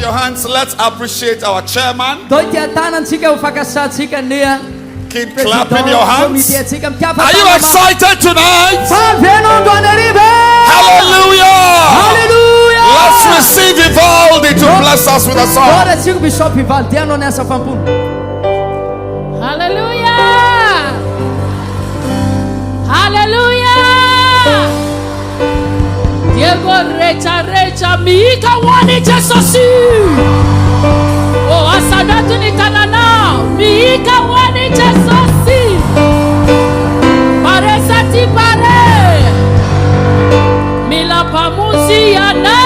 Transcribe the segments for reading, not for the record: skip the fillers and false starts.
your hands. Let's appreciate our chairman. Keep clapping your hands. Are you excited tonight? Hallelujah! Hallelujah! Let's receive Vivaldi to bless us with a song. Hallelujah! Hallelujah! Diego recha mika wani jesosi. Oh asadatu ni kanana mika wani jesosi. Paresati pare. Mila pamuziana.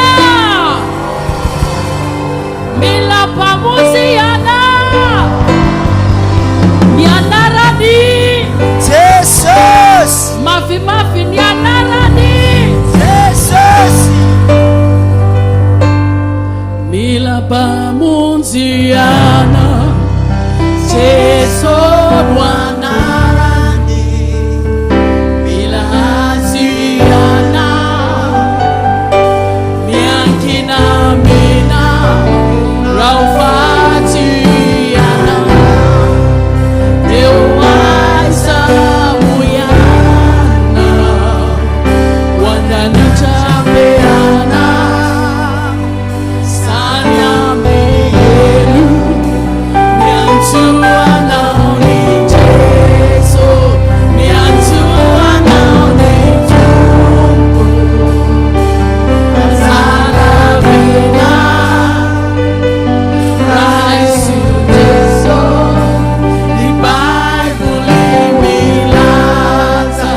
Mila pamuziana. Nianarani. Jesus. Mafi nianarani. Jesus. Mila pamuziana. Jesus wanarani. Mila aziana. Miankina mina. Raufatiana. Deuwaisa muyana. Wandani chapeana. Sanya miyelu. Miantu anaoni Jesu. Miantu anaoni Jumbo. Azalavina. Rise to Jesu. The Bible milata.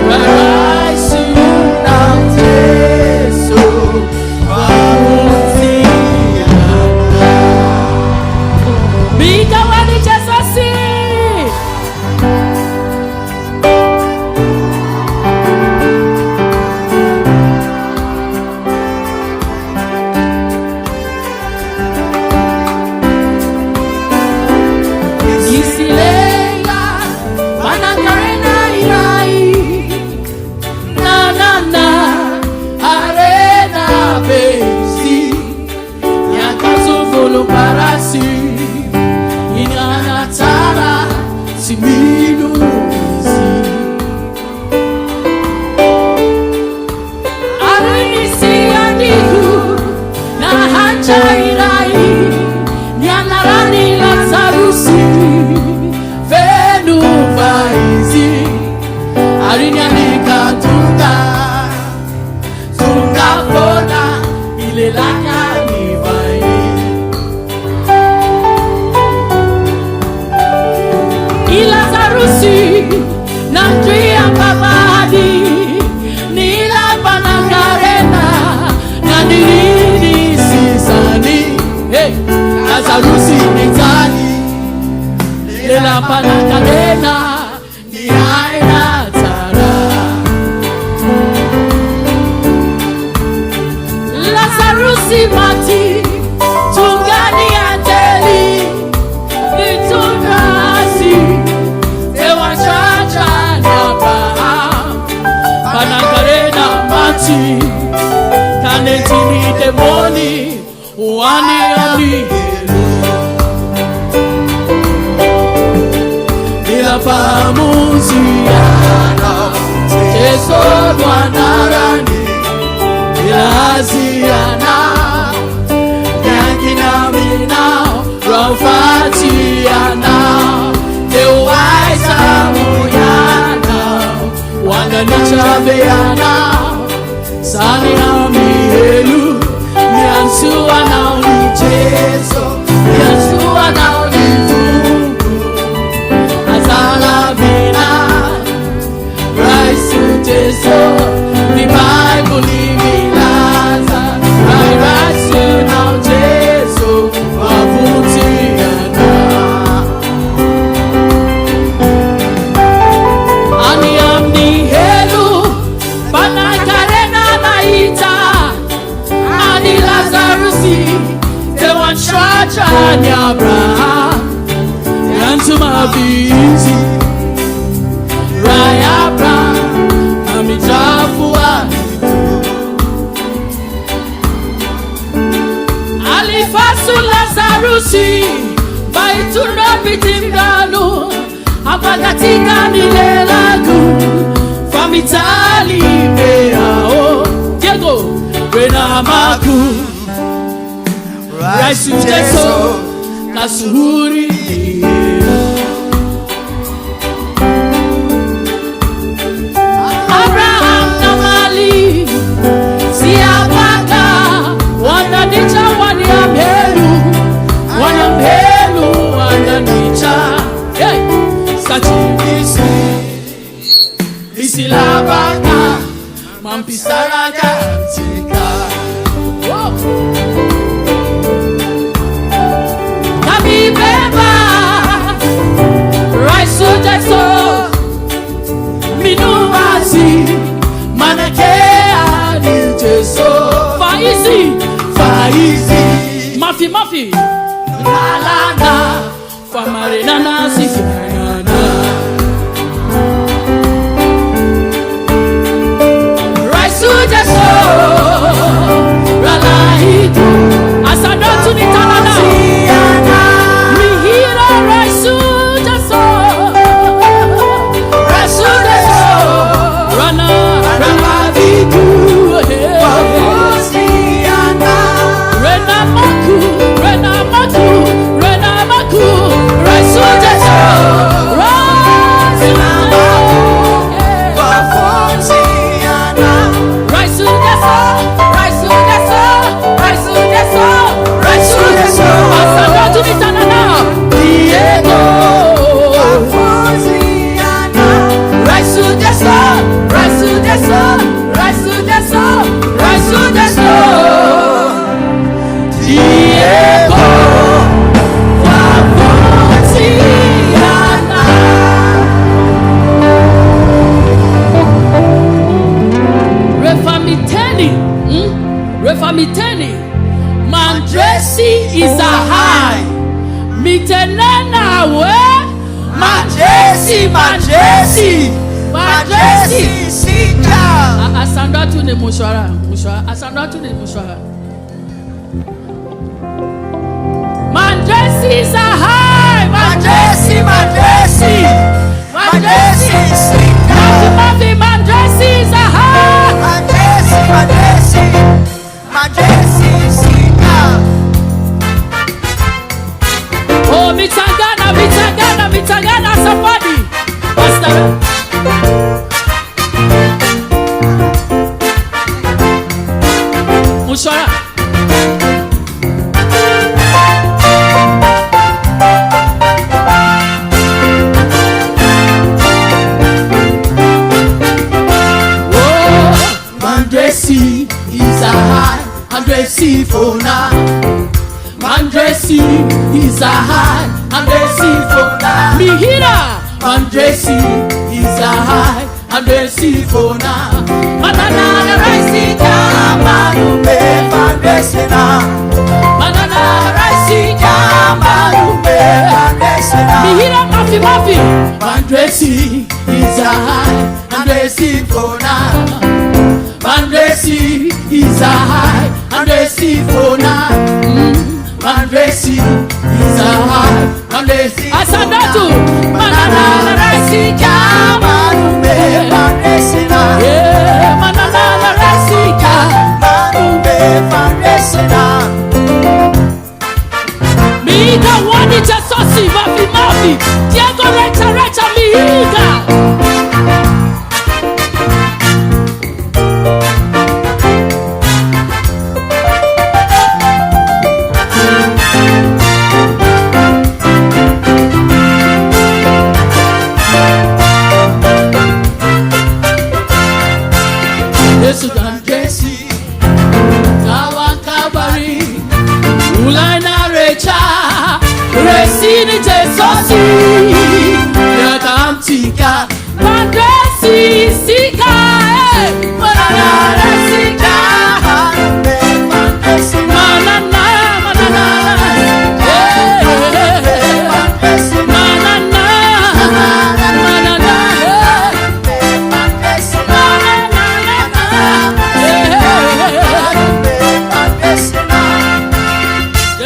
Rise to now Jesu. Bika wani Jesusi. Isilenga manakarena irai. Na arena besi. Yakazuvulu parasi. Inanatara siminu isi. Arinisi aniku na hacha irai. Nianarani Lazarusi. Venu vaizi. Arinyani katunga. Tunga kona ile laka ni vai. Ilazarusi Nandria babadi Nila banakarena Nandirini sisani. Hey, Lazarusi nitani Lela banakarena Ni aina tara. Lazarusi mati Tungani ateli Litungasi Ewa chacha nyapa Panakarena mati Kanetini demoni Wani abigelu Ila pamuziana Jesu wanarani Ila aziana Yankina mina Raufatiana Deuwaisa muyana Wandani chapeana Sani amihelu Miansu anaoni Jesu Miansu anaoni Mungu Azalavina Rise to Jesu The Bible imilaza Rise to now Jesu Wavutiana Ani Amin'ny helu Banakarena naita Ani Lazarusi Ewan chacha ni Abraham Yantu mabizi Rai Abraham Amijafua Alifa Lazarusi, Baituna Bitimgano, Abagatika Nilelagu, Famitali Beao, Diego, Renamaku, Raisu Jeso, Kasuhuri, Abraham Namali, Siabaka, Wanadicha Wanyamelu, Wanyamelu, Wanadicha, Sachibisi, Isilabaka, Mampisaraga, Tika, Nabi Beba, Raisu Jeso, Minuasi, Manakea, Jeso, Faizi, Mafi, Lalana, Famarinana, Sifiana, Raisu Jeso, Ralaitu, Asanatu Nitanana, Mihira Raisu Jeso, Raisu Jeso, Rana, Ralavitu, Renamaku, Raisu Jeso, Refamiteni, Mandresi is a high. Mitenena we, Mandresi, Sika. Asandatu ne mushwara, Asandatu ne mushwara. Mandresi is a high. Mandresi, Sika. Mandresi is a high. Mandresi, Sika. Oh, Mitagana, somebody. Pastor. Mushara. Mandresi is a high. Mandresi fona. Mandresi is a high. Mandresi fona. Mihira. Mandresi is a high. Mandresi fona. Manana raisi kamanume. Mandresina. Manana raisi kamanume. Mandresina. Mihira mafi. Mandresi is a high. Mandresi fona. Mandresi is a high, Mandresi fona. Mandresi is a high, Mandresi Asandatu, Manana Rasi Kamanume, Mandresina, Manana Rasi Kamanume, Mandresina. Miga wani jasosi, mafi, Diego recha miga. Resini Jesosi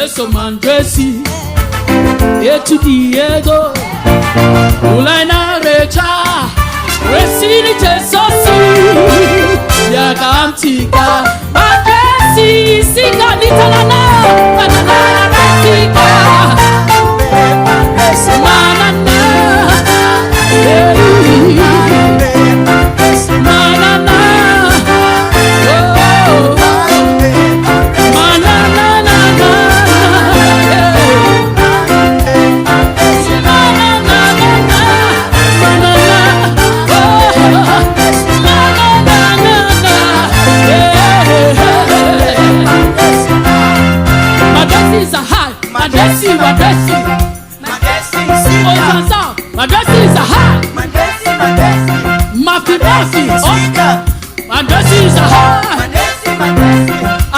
Yesu mandresi etu diego ulaina rehetra resini jesosi yakamtika mandresi sika nitalana manana resika manana Madagaskar is a high. Madagaskar is a high.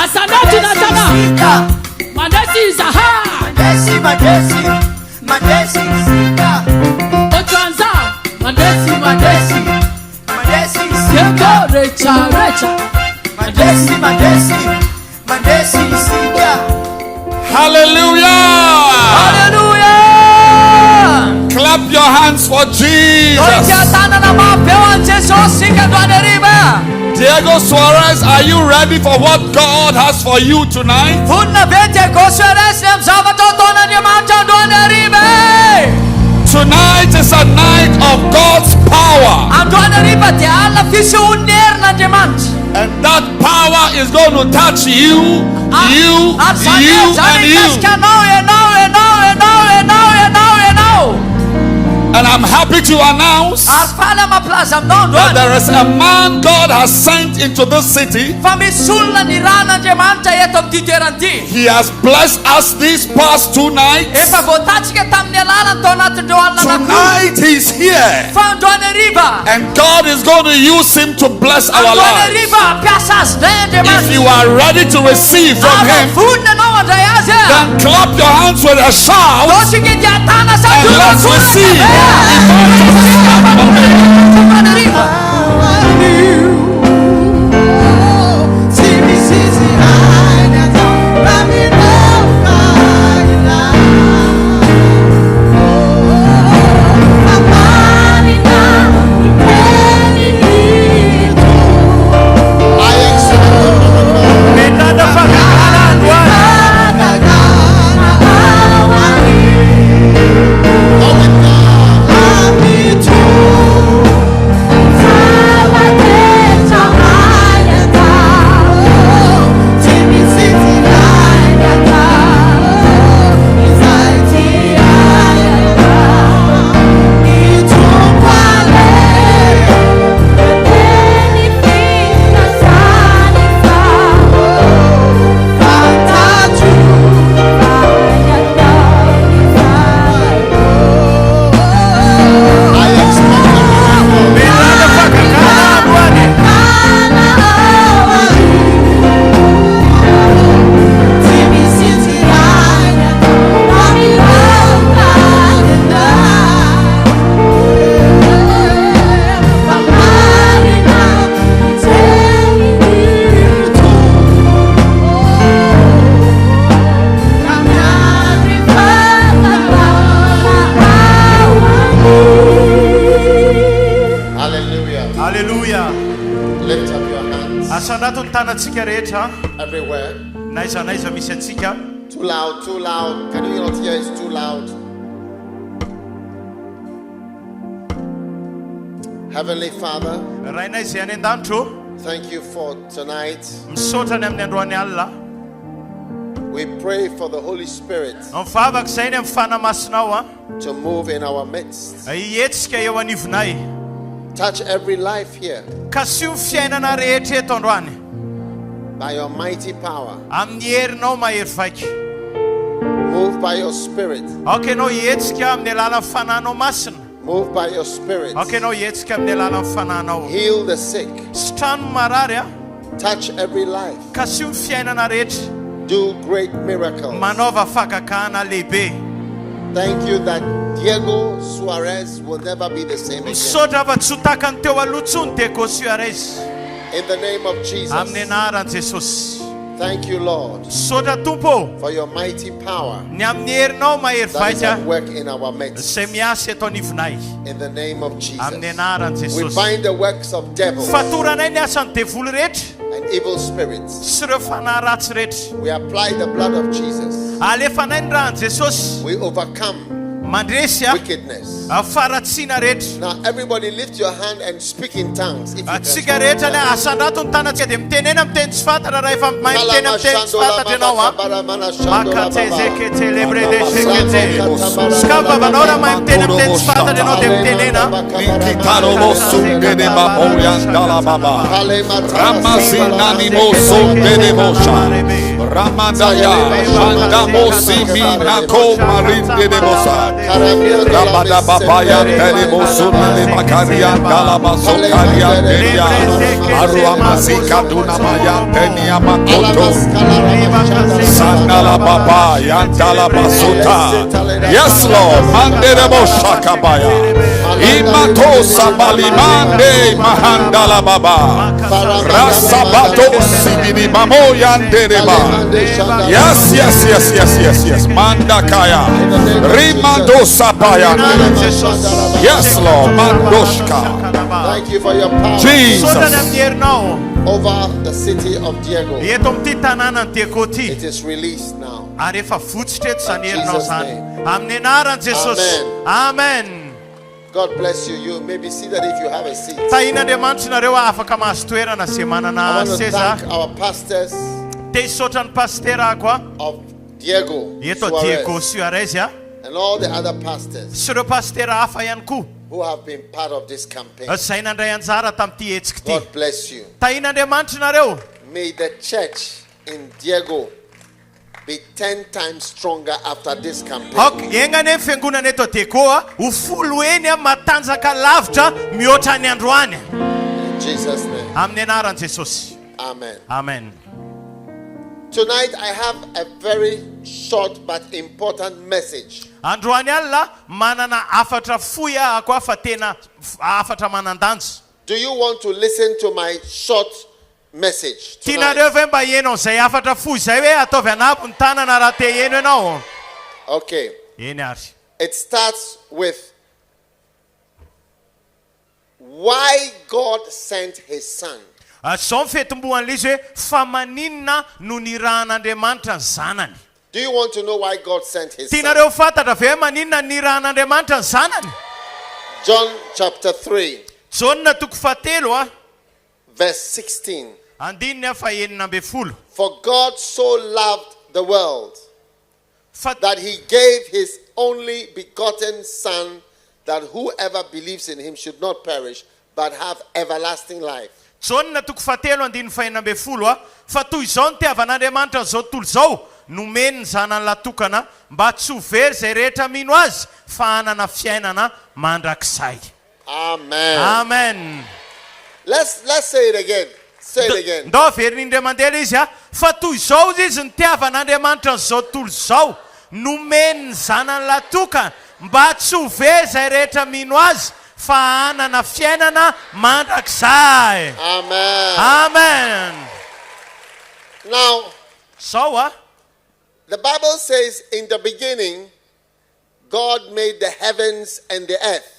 Asana tunataka. Madagaskar is a high. Otranza. Madagaskar. Yego recha. Hallelujah. Clap your hands for Jesus. Diego Sorez, are you ready for what God has for you tonight? Tonight is a night of God's power. And that power is going to touch you, you, and I'm happy to announce that there is a man God has sent into this city. He has blessed us these past 2 nights. Tonight he's here, and God is going to use him to bless our lives. If you are ready to receive from him, then clap your hands with a shout and let's receive. Everywhere. Too loud. Can you not hear? It's too loud. Heavenly Father, thank you for tonight. We pray for the Holy Spirit to move in our midst. Touch every life here by your mighty power. Move by your spirit. Move by your spirit. Heal the sick. Touch every life. Do great miracles. Thank you that Diego Sorez will never be the same again. In the name of Jesus. Thank you, Lord, Sotra Tompo, for your mighty power ny amin'ny herinao that is mahery at work in our midst. izay miasa eto anivonay. In the name of Jesus, Amin'ny anaran'i we Jesosy. bind the works of devils Fatoranay ny asan'ny devoly rehetra and evil spirits. sy ireo fanahy ratsy rehetra. We apply the blood of Jesus. Alefanay ny rahan'i Jesosy We overcome mandresy wickedness. faratsiana rehetra. Now, everybody lift your hand and speak in tongues. If you can. Tsika rehetra le asandrato ny tanantsika dia mitenena miteny tsy fantatra raha efa mahay miteny miteny tsy fantatra ianao a. Makatezeke lebrede sekete. Ska vavanao raha mahay miteny miteny tsy fantatra ianao dia mitenena. Nikitarobo sungene baboyandala baba. Ramazinani mosungene mosha. Ramadaya Mandamo Simina Ko Marinde de Mosa. Rabada Babaya Telebosuna de Macaria Dalabasocaria Delia Aruamazika Dunamaya Tenia Makoto Sandala Baba Yantala Basuta. Yes, Lord, Mande de Boshakabaya Imato Sabalimande Mahandala Baba Rasabato Sibini Mamo Yandereba. Yes. Mandakaya. Rimando Sapaya. Yes, Lord. Mandoshka. Thank you for your power Jesus. over the city of Diego. It It is released now. Arefa footsteps and Jesus' Amen. Jesus. Amen. God bless you. You may be seated if you have a seat. I I want to thank our pastors of Diego, Suarez, and all the other pastors who have been part of this campaign. God bless you. May the church in Diego be 10 times stronger after this campaign. In Jesus' name. Amen. Amen. Tonight I have a very short but important message. Do you want to listen to my short message tonight? Okay. It starts with why God sent his son. Do you want to know why God sent his son? John chapter 3 verse 16. For God so loved the world that he gave his only begotten son, that whoever believes in him should not perish but have everlasting life. Nomeny zanany latokana mba tsy ho very zay rehetra mino azy fa hanana fiainana mandrakizay. Amen. Amen. Let's say it again. Say it again. Ndao verindray mandeha izy a fa toy izao izy nitiavan'Andriamanitra zao tontolo zao. Nomeny zanany latokana mba tsy ho very zay rehetra mino azy fa hanana fiainana mandrakizay. Amen. Amen. Now, So the Bible says in the beginning, God made the heavens and the earth.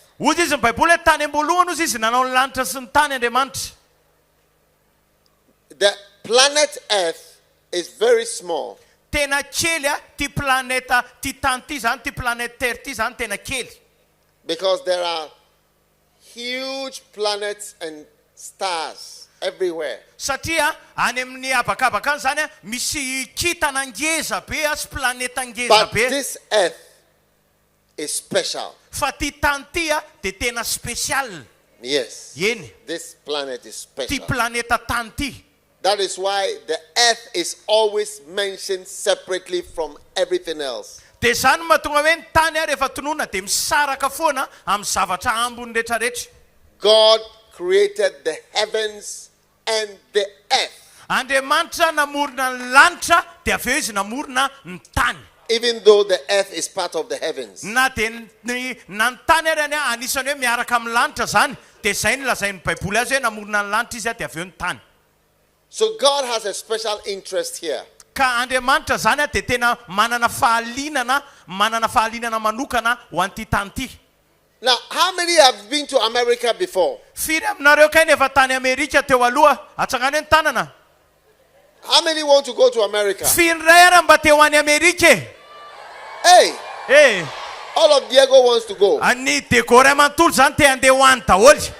The planet Earth is very small. Because there are huge planets and stars everywhere. But this earth is special. Yes. This planet is special. That is why the earth is always mentioned separately from everything else. God created the heavens and the earth. Even though the earth is part of the heavens. So God has a special interest here. Ka Andriamanitra zany dia tena manana fahalinana manokana ho an'ity tany ity. Now, how many have been to America before? Firy aminareo kay nefa tany Amerika teo aloha? Atsangany ny tanana. How many want to go to America? Firy ray ara mba te ho any Amerika? Hey, all of Diego wants to go. Any Degoray manontolo zany te handeha ho any daholo.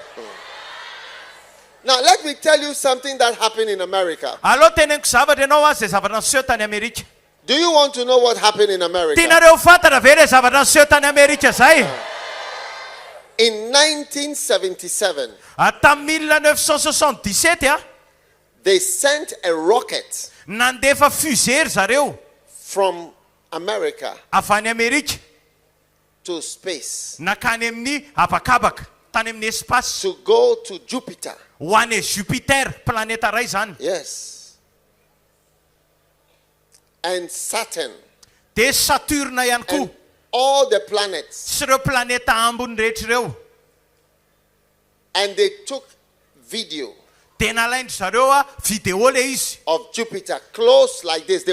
Now, let me tell you something that happened in America. Aloha teneniko zavatra ianao zay zavatra niseho tany Amerika. Do you want to know what happened in America? Tianareo fantatra ve le zavatra niseho tany Amerika zay? In 1977, tamin'ny 1977 they sent a rocket nandefa fusée zareo from America avy any Amerika to space nakany amin'ny habakabaka tany amin'ny espace to go to Jupiter. Ho any Jupiter, planeta ray zany. Yes. And Saturn. De Saturne ihany koa. And all the planets. Sy ireo planeta ambony rehetra ireo. And they took video. De nalainy zareo video le izy. Of Jupiter close like this.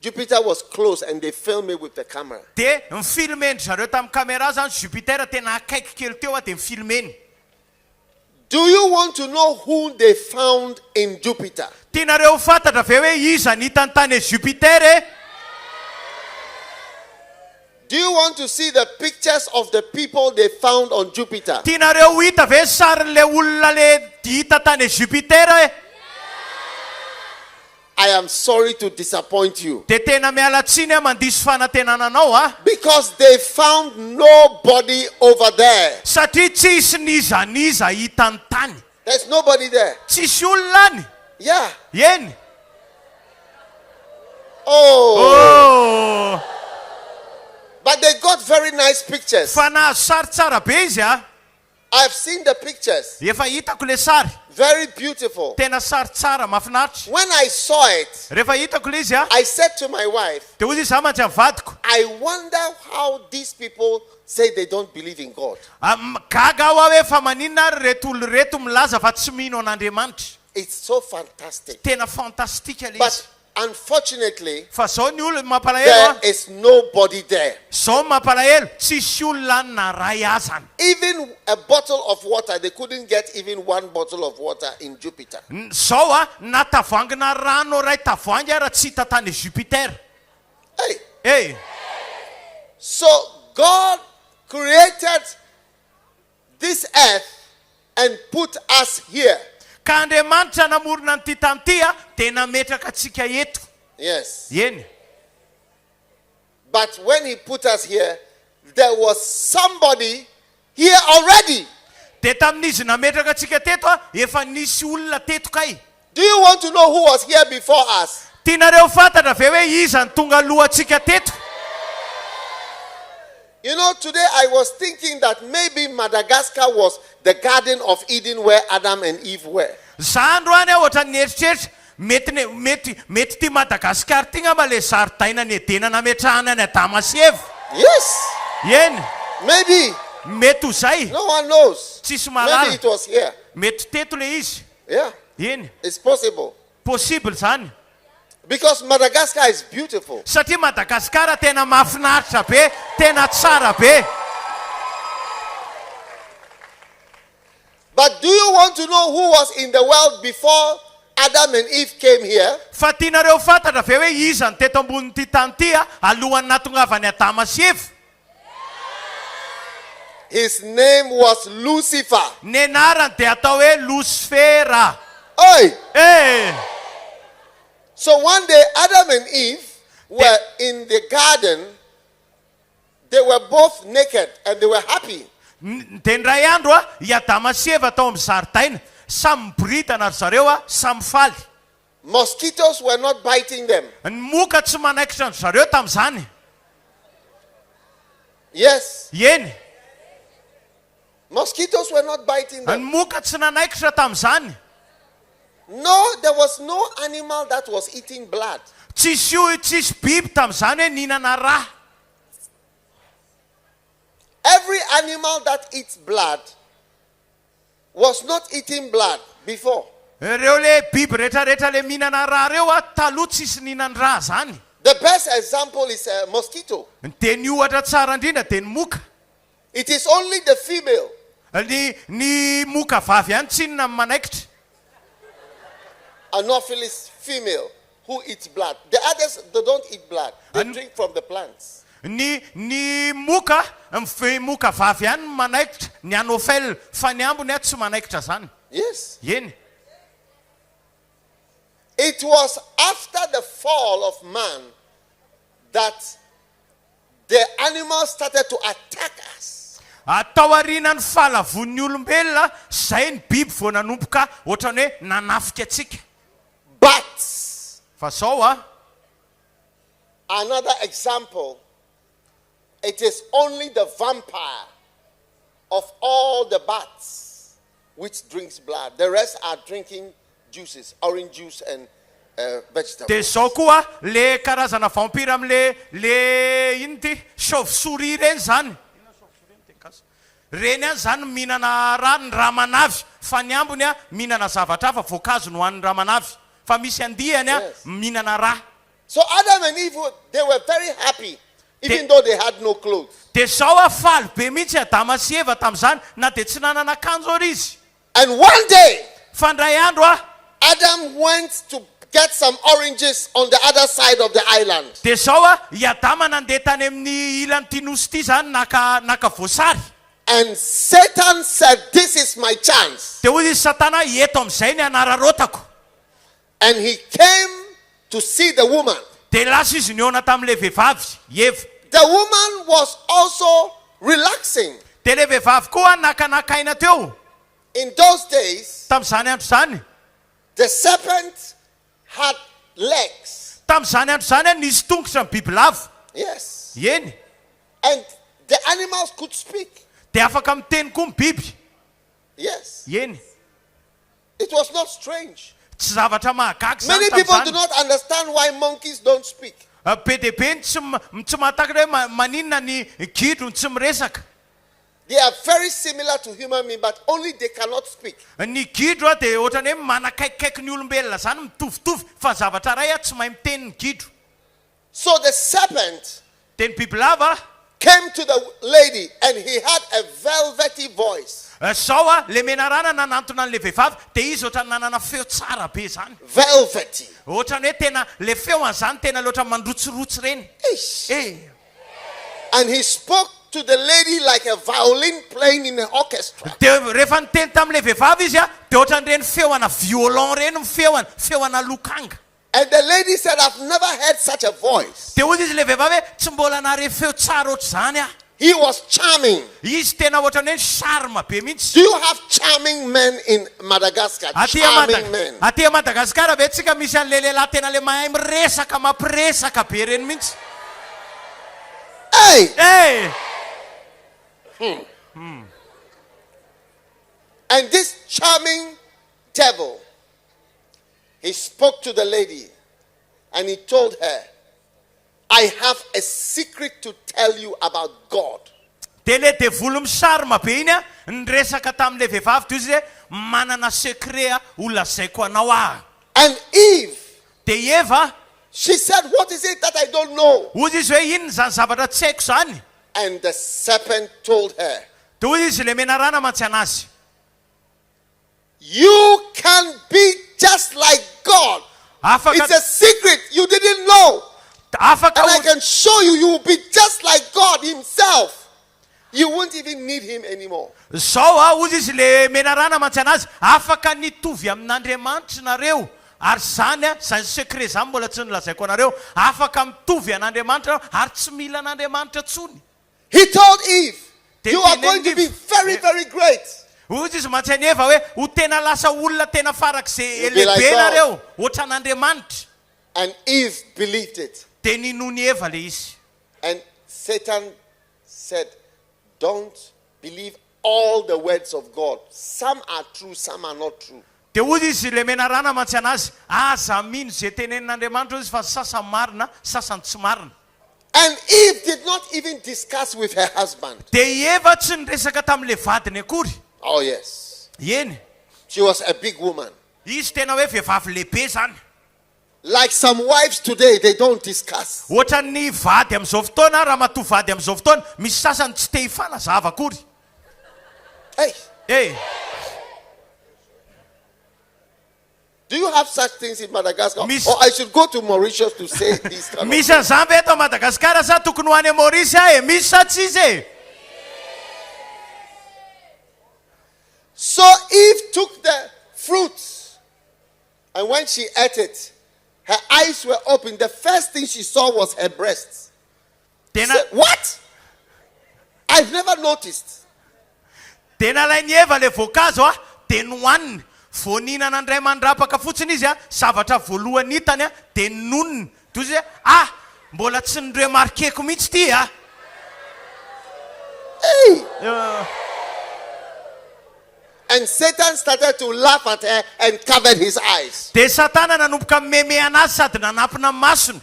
Jupiter was close and they filmed it with the camera. De mifilmeny zareo tamin'ny caméra zany Jupiter tena akaiky kely teo de mifilmeny. Do you want to know who they found in Jupiter? Tianareo fantatra ve hoe iza ny hitany tany Jupiter? Do you want to see the pictures of the people they found on Jupiter? Tianareo hita ve sarin'le olona le hita tany Jupiter? I am sorry to disappoint you. De tena miala tsiny mandiso fanantenananao Because they found nobody over there. Satria tsisy niza hitany tany. There's nobody there. Tsisy olona any. Yeah. Eny. Oh. But they got very nice pictures. Fa nahazo sary tsara be izy I've seen the pictures. Efa hitako le sary. Very beautiful. Tena sary tsara mafinaritra. When I saw it, rehefa hitako le izy I said to my wife, de hozy za mantsy vadiko. I wonder how these people say they don't believe in God. Gaga aho hoe fa maninona ary reto olo reto milaza fa tsy mino an'Andriamanitra. It's so fantastic. Tena fantastika le izy. But unfortunately, fa zao ny olo mampalahelo there is nobody there. Zao mampalahelo tsisy olona na ray azany. Even a bottle of water, they couldn't get even one bottle of water in Jupiter. Zao na tavoangina rano ray tavoangy ara tsy hita tany Jupiter. Hey. So God created this earth and put us here. Ka Andriamanitra namorona an'ity tany ity de nametraka atsika eto. Yes. Eny. But when he put us here, there was somebody here already. De tamin'izy nametraka atsika teto efa nisy olona teto kay. Do you want to know who was here before us? Tianareo fantatra ve hoe iza ny tonga aloha atsika teto? You know, today I was thinking that maybe Madagascar was the Garden of Eden where Adam and Eve were. Za androany ohatra nieritreritry mety ty Madagaskar ty ngamba le zaridaina ny Edena nametrahana ny Adama sy Eva. Yes. Eny. Maybe. Mety ho zay. No one knows. Tsisy Maybe malala. it was here. Mety teto le izy. Yeah. Eny. It's possible. Possible zany. Because Madagascar is beautiful. Satria Madagaskar tena mafinaritra be, tena tsara be. But do you want to know who was in the world before Adam and Eve came here? Fa tianareo fantatra ve hoe iza ny teto ambonin'ity tany ity alohan'ny natongavany Adama sy Eva? His name was Lucifer. Ny anarany de atao hoe Lucifera. Hey. So one day Adam and Eve were in the garden. They were both naked and they were happy. De ndray andro i Adama sy Eva tao amin'ny zaridaina, samy miboridana ry zareo samy faly. Mosquitoes were not biting them. Ny moka tsy manaikitra ny zareo tamin'izany. Yes. Eny. Mosquitoes were not biting them. Ny moka tsy nanaikitra tamin'izany. No, there was no animal that was eating blood. Tsisy biby tamin'izany hoe nihinana rà. Every animal that eats blood was not eating blood before. Reo le biby rehetrarehetra le mihinana raha reo taloha tsisy nihinan-draha zany. The best example is a mosquito. De ny ohatra tsara indrindra de ny moka. It is only the female. Ny moka vavy ihany tsy inona manaikitra. Anopheles female who eats blood. The others, they don't eat blood. They drink from the plants. Ny moka vavy ihany manaikitra, ny anophele fa ny ambony tsy manaikitra zany. Yes. Yeny. It was after the fall of man that the animals started to attack us. Ataoriana ny fahalavon'ny olombelona, zay ny biby vao nanomboka ohatrany hoe nanafika atsika. But fa zao another example, it is only the vampire of all the bats which drinks blood. The rest are drinking juices, orange juice and vegetables. De zao koa le karazana vampira amle inty chauve-souris reny zany. Reny zany mihinana raha manavy, fa ny ambony mihinana zavatra hafa, voankazo no hoan'ny raha manavy. Fa misy andihany mihinana raha. So Adam and Eve, they were very happy even though they had no clothes. De zao faly be mihitsy Adama sy Eva tam'zany na de tsy nanana akanjo ry izy. And one day, fa ndray andro Adam went to get some oranges on the other side of the island. De zao i Adama nandeha tany amin'ny ilan'ny tinosy ty zany naka voasary. And Satan said, this is my chance. De hoy izy Satana, eto am'izay ny anararotako. And he came to see the woman. De lasa izy niona tam'le vehivavy, Eva. The woman was also relaxing. De le vehivavy koa nakanakaina teo. In those days, tam'izany andro zany, the serpent had legs. Tam'izany andro zany nisy tongotra ny bibilava. Yes. Yeny. And the animals could speak. De afaka miteny koa ny biby. Yes. Yeny. It was not strange. Tsy zavatra mahagaga zany. Many people do not understand why monkeys don't speak. Be debe tsy mahatakatra hoe maninona ny gidro tsy miresaka. They are very similar to human beings, but only they cannot speak. Ny gidro de ohatrany hoe manakaikikaiky ny olombelona zany mitovitovy, fa zavatra ray tsy mahay miteny ny gidro. So the serpent de ny bibilava came to the lady and he had a velvety voice. Zao le menarana nanantona an'le vehivavy, de izy ohatrany nanana feo tsara be zany. Velvety. Ohatrany hoe tena le feo an'izany tena loatra mandrotsirotsy reny. And he spoke to the lady like a violin playing in an orchestra. De rehefa niteny tam'le vehivavy izy de ohatran'ireny feoana violon reny feoana lokanga. And the lady said, I've never heard such a voice. De hoy izy le vehivavy hoe tsy mbola nare feo tsara ohatr' zany He was charming. Izy tena ohatrany hoe charme be mihitsy. Do you have charming men in Madagascar? Charming men. Aty Madagaskar ve tsika misy an'le lehilahy tena le mahay miresaka mampiresaka be reny mihitsy. Hey! And this charming devil, he spoke to the lady and he told her, I have a secret to tell you about God. Tele de volum charme be iny nresaka tam'le vehivavy toy izy manana secret ulazaiko anao And Eve, de Eva, she said, what is it that I don't know? Hoy izy hoe inona zany zavatra tsy haiko zany. And the serpent told her, de hoy izy le menarana mantsy anazy, you can be just like God. It's a secret you didn't know. And I can show you, you will be just like God himself. You won't even need him anymore. Zao hoy izy le menarana mantsy anazy, afaka nitovy amin'Andriamanitra nareo. Ary zany zany secret zany mbola tsy nilazaiko anareo, afaka mitovy an'Andriamanitra ary tsy mila an'Andriamanitra tsony. He told Eve, you are going to be very, very great. Hoy izy mantsy any Eva hoe ho tena lasa olona tena farak'izay lehibe nareo, ohatra an'Andriamanitra. And Eve believed it. De ninony Eva le izy. And Satan said, don't believe all the words of God. Some are true, some are not true. De hoy izy le menarana mantsy anazy, aza mino zay tenenin'Andriamanitra izy fa sasany marina, sasany tsy marina. And Eve did not even discuss with her husband. De Eva tsy niresaka tam'le vadiny akory. Oh yes. Yeny. She was a big woman. Izy tena hoe vehivavy lehibe zany. Like some wives today, they don't discuss. Ohatran'ny vady amin'izao fotoana, ramatoa vady amin'izao fotoana, misy sasany tsy te hifanazava akory. Hey. Hey. Do you have such things in Madagascar? Or I should go to Mauritius to say this kind of Misy an'izany ve eto Madagaskar sa tokony ho any Maurice e? Misy sa tsy izy e? So Eve took the fruits, and when she ate it, her eyes were open. The first thing she saw was her breasts. She said, what? I've never noticed. Tena lain'ny Eva le voankazo a, de nohaniny. Voninana andray mandrapaka fotsiny izy a, zavatra voalohany hitany a, de nonony. Toy izy mbola tsy niremarkeko mihitsy ty a. Hey. And Satan started to laugh at her and covered his eyes. De Satana nanomboka meme anazy sady nanampina masony.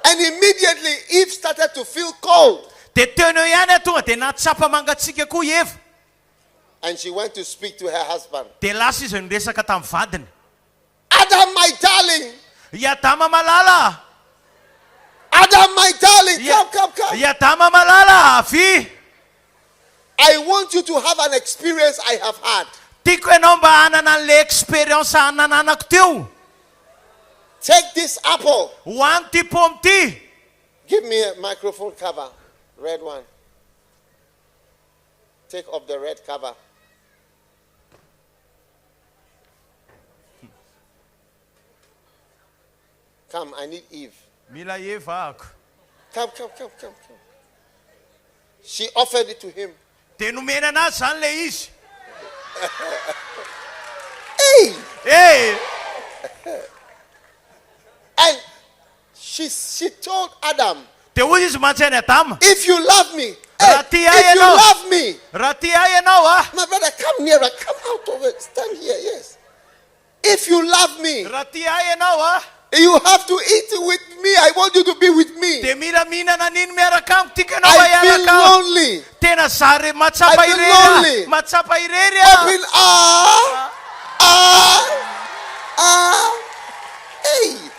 And immediately Eve started to feel cold. De teny eo ihany tonga de natsapa mangatsika koa Eva. And she went to speak to her husband. De lasa izy niresaka tamin'ny vadiny. Adam, my darling. Yadama malala. Adam, my darling. Come. Yadama malala, fi. I want you to have an experience I have had. Tiako ianao mba hanana an'le experience nananako teo. Take this apple. Hoany ty pomme ty. Give me a microphone cover. Red one. Take off the red cover. Come, I need Eve. Mila Eva. Come. She offered it to him. Tenumena na zany le izy. Hey! And she told Adam, if you love me, my brother, come nearer, come out of it, stand here, yes. If you love me, you have to eat with me. I want you to be with me. I feel lonely. Open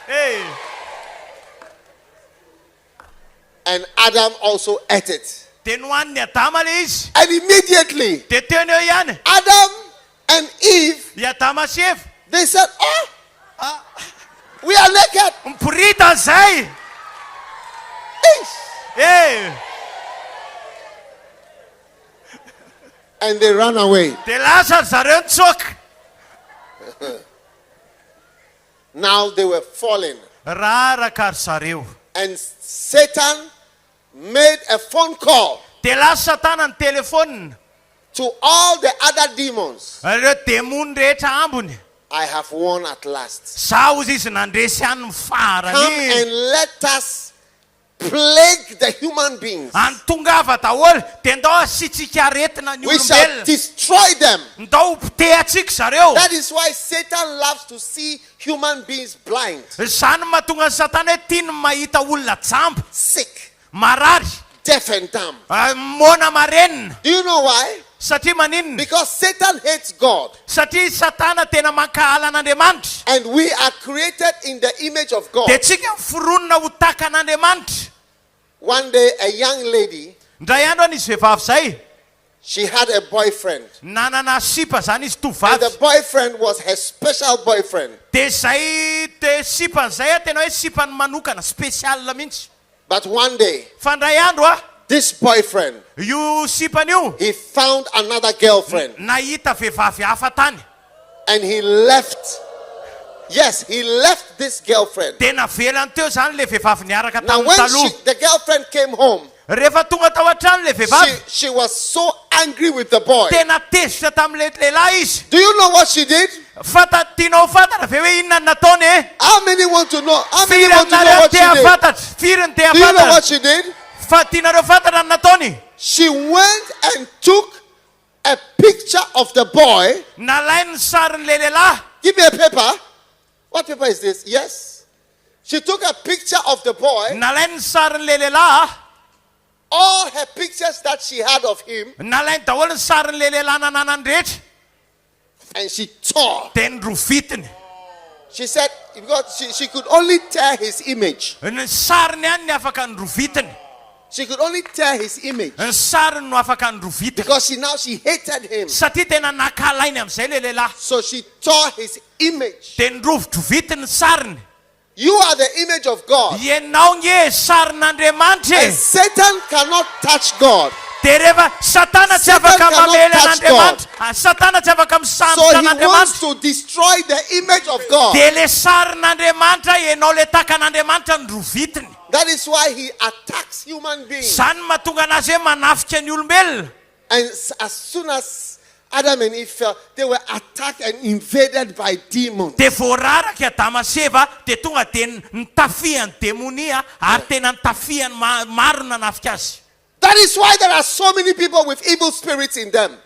hey. And Adam also ate it. And immediately, Adam and Eve, they said, we are naked. And they ran away. Now they were fallen. And Satan made a phone call to all the other demons. I have won at last. Come and let us plague the human beings. We shall destroy them. That is why Satan loves to see human beings blind, sick, deaf and dumb. Do you know why? Because Satan hates God. And we are created in the image of God. One day a young lady, she had a boyfriend. And the boyfriend was her special boyfriend. But one day, this boyfriend, he found another girlfriend. And he left. Yes, he left this girlfriend. Now when the girlfriend came home, she was so angry with the boy. Do you know what she did? How many want to know? How many want to know what she did? Do you know what she did? She went and took a picture of the boy. Give me a paper. What paper is this? Yes. She took a picture of the boy all her pictures that she had of him, and she tore. She said because she could only tear his image. She could only tear his image because she hated him. So she tore his image. You are the image of God. And Satan cannot touch God. Satan cannot touch God. So he wants to destroy the image of God. That is why he attacks human beings. And as soon as Adam and Eve fell, they were attacked and invaded by demons. That is why there are so many people with evil spirits in them.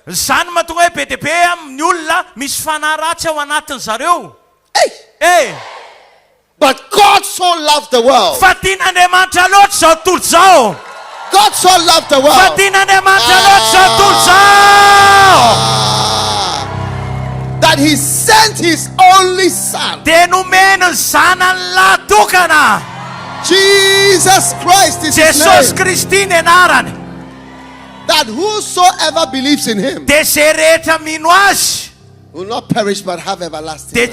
Hey! But God so loved the world. God so loved the world. That he sent his only son. Jesus Christ is his name. That whosoever believes in him will not perish but have everlasting life.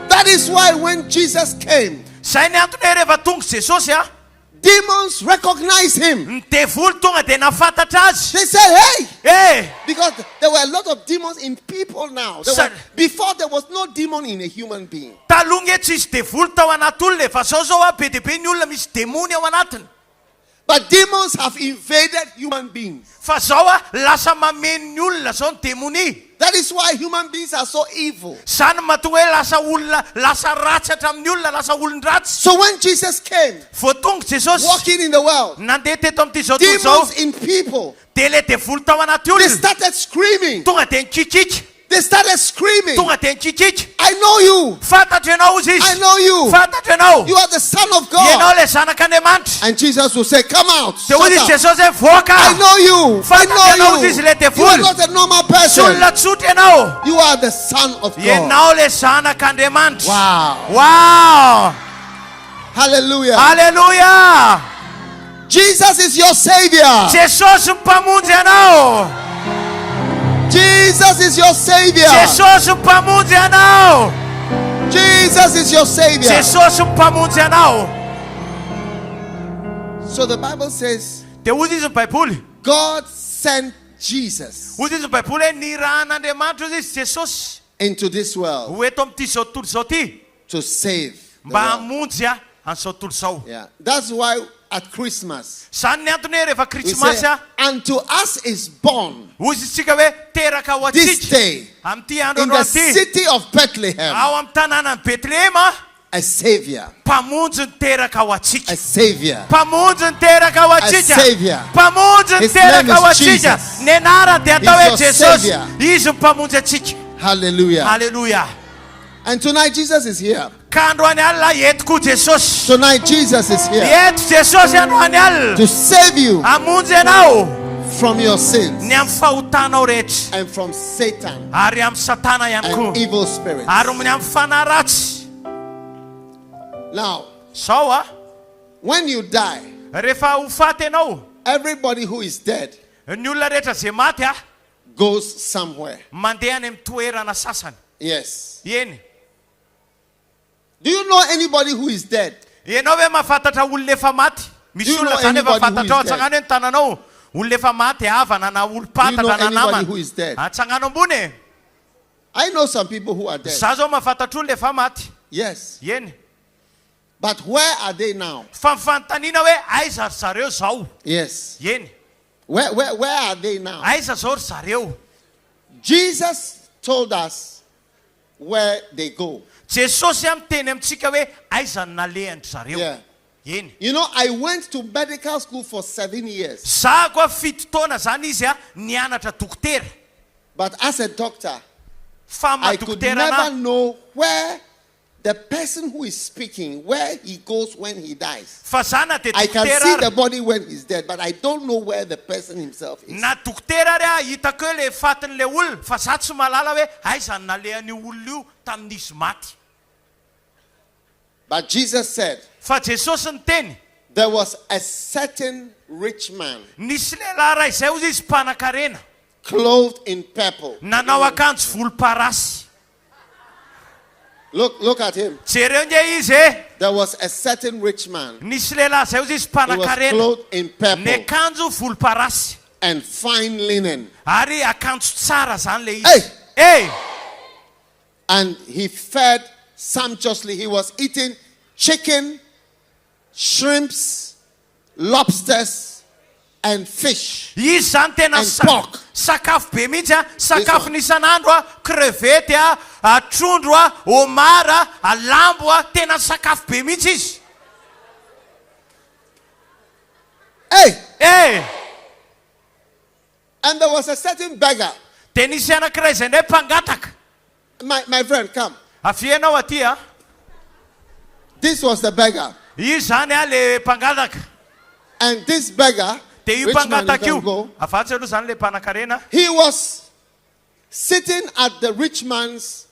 That is why when Jesus came, demons recognized him. They said, hey! Because there were a lot of demons in people now. Before there was no demon in a human being. But demons have invaded human beings. That is why human beings are so evil. So when Jesus came, walking in the world, demons in people, they started screaming. They started screaming, I know you. I know you. You are the Son of God. And Jesus will say, come out. I know you. I know you. You are not a normal person. You are the Son of God. Wow. Hallelujah. Hallelujah. Jesus is your Savior. Jesus is your Savior. Jesus is your Savior. So the Bible says God sent Jesus into this world to save the world. Yeah. That's why at Christmas we say, unto us is born this day in the city of Bethlehem a Savior. A Savior. A Savior. His name is Jesus. He's your Savior. Hallelujah. Hallelujah. And tonight Jesus is here. Tonight Jesus is here to save you from your sins and from Satan and evil spirits. Now, when you die, everybody who is dead goes somewhere. Yes. Do you know anybody who is dead? Do you know anybody who is dead? Do you know anybody who is dead? I know some people who are dead. Yes. But where are they now? Yes. Where are they now? Jesus told us where they go. Yeah. You know, I went to medical school for 7 years. But as a doctor, I could never know where the person who is speaking, where he goes when he dies. I can see the body when he's dead, but I don't know where the person himself is. But Jesus said, there was a certain rich man clothed in purple. Look at him. There was a certain rich man. He was clothed in purple and fine linen. Hey! And he fed sumptuously. He was eating chicken, shrimps, lobsters, and fish, and pork. Sakafo be mihitsy a sakafo n'isan'andro a crevette a trondro a homard a lambo a tena sakafo be mihitsy izy. Hey! And there was a certain beggar. De nisy anankiray izay ndray mpangataka. My friend, come. Afianao aty a. This was the beggar. Izy zany a le mpangataka. And this beggar, he was sitting at the rich man's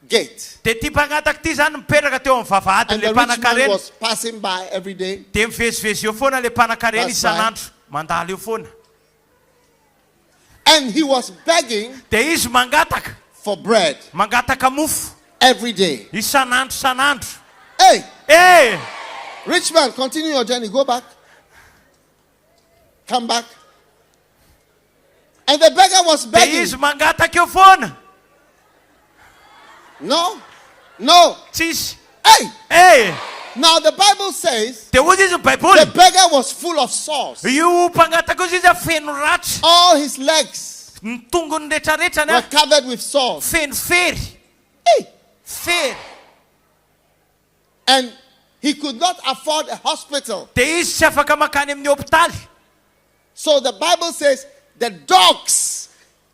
gate. And the rich man was passing by every day. And he was begging for bread every day. Hey! Rich man, continue your journey. Go back. Come back. And the beggar was begging. No. Hey! Now the Bible says the beggar was full of sores. All his legs were covered with sores. Hey! And he could not afford a hospital. So the Bible says the dogs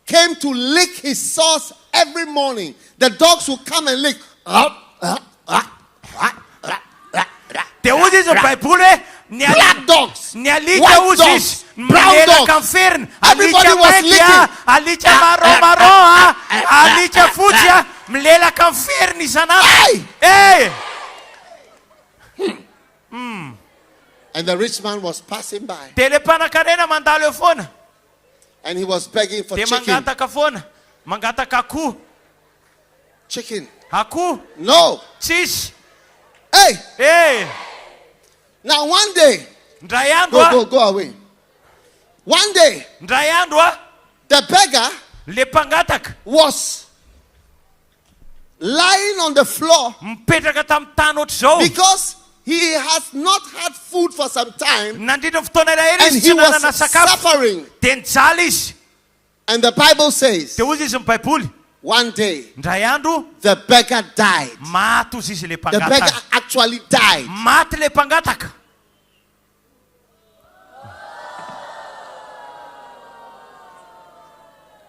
came to lick his sores every morning. The dogs would come and lick. Black dogs, white dogs, brown dogs. Everybody was licking. Hey! And the rich man was passing by. And he was begging for chicken. Chicken. No. Hey! Now one day, go away. One day, the beggar was lying on the floor because he has not had food for some time and he was suffering. And the Bible says one day the beggar died. The beggar actually died.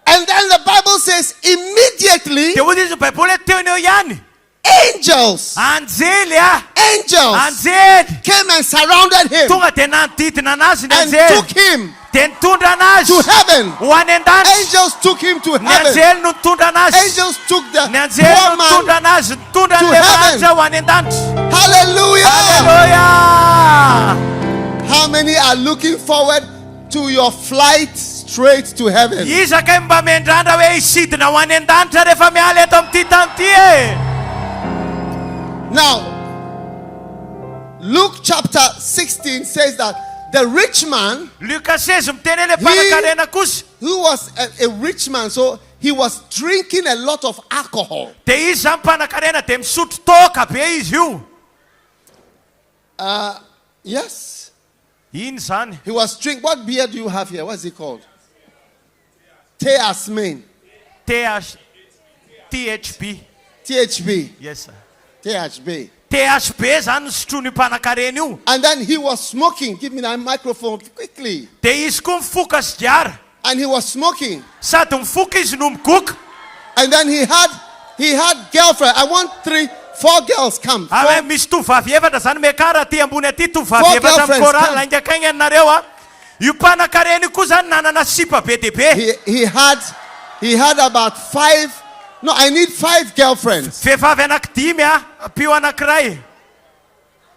And then the Bible says immediately angels came and surrounded him and took him to heaven. Angels took him to heaven. Angels took the poor man to heaven. Hallelujah! How many are looking forward to your flight straight to heaven? Now, Luke chapter 16 says that the rich man, he was a rich man, so he was drinking a lot of alcohol. Yes. He was drinking. What beer do you have here? What's it called? Teasmin. THB. THB. Yes, sir. THB. And then he was smoking. Give me that microphone quickly. And he was smoking. And then he had girlfriend. I want 4 girls come. Ave misy tovavy efatra zany mekara aty ambony aty tovavy efatra amin'ny korala laingaka igny anareo a. Io mpanan-karena koa zany nanana sipa be dia be. He had about 5. No, I need 5 girlfriends. Vehivavy anankidimy a, pio anankiray.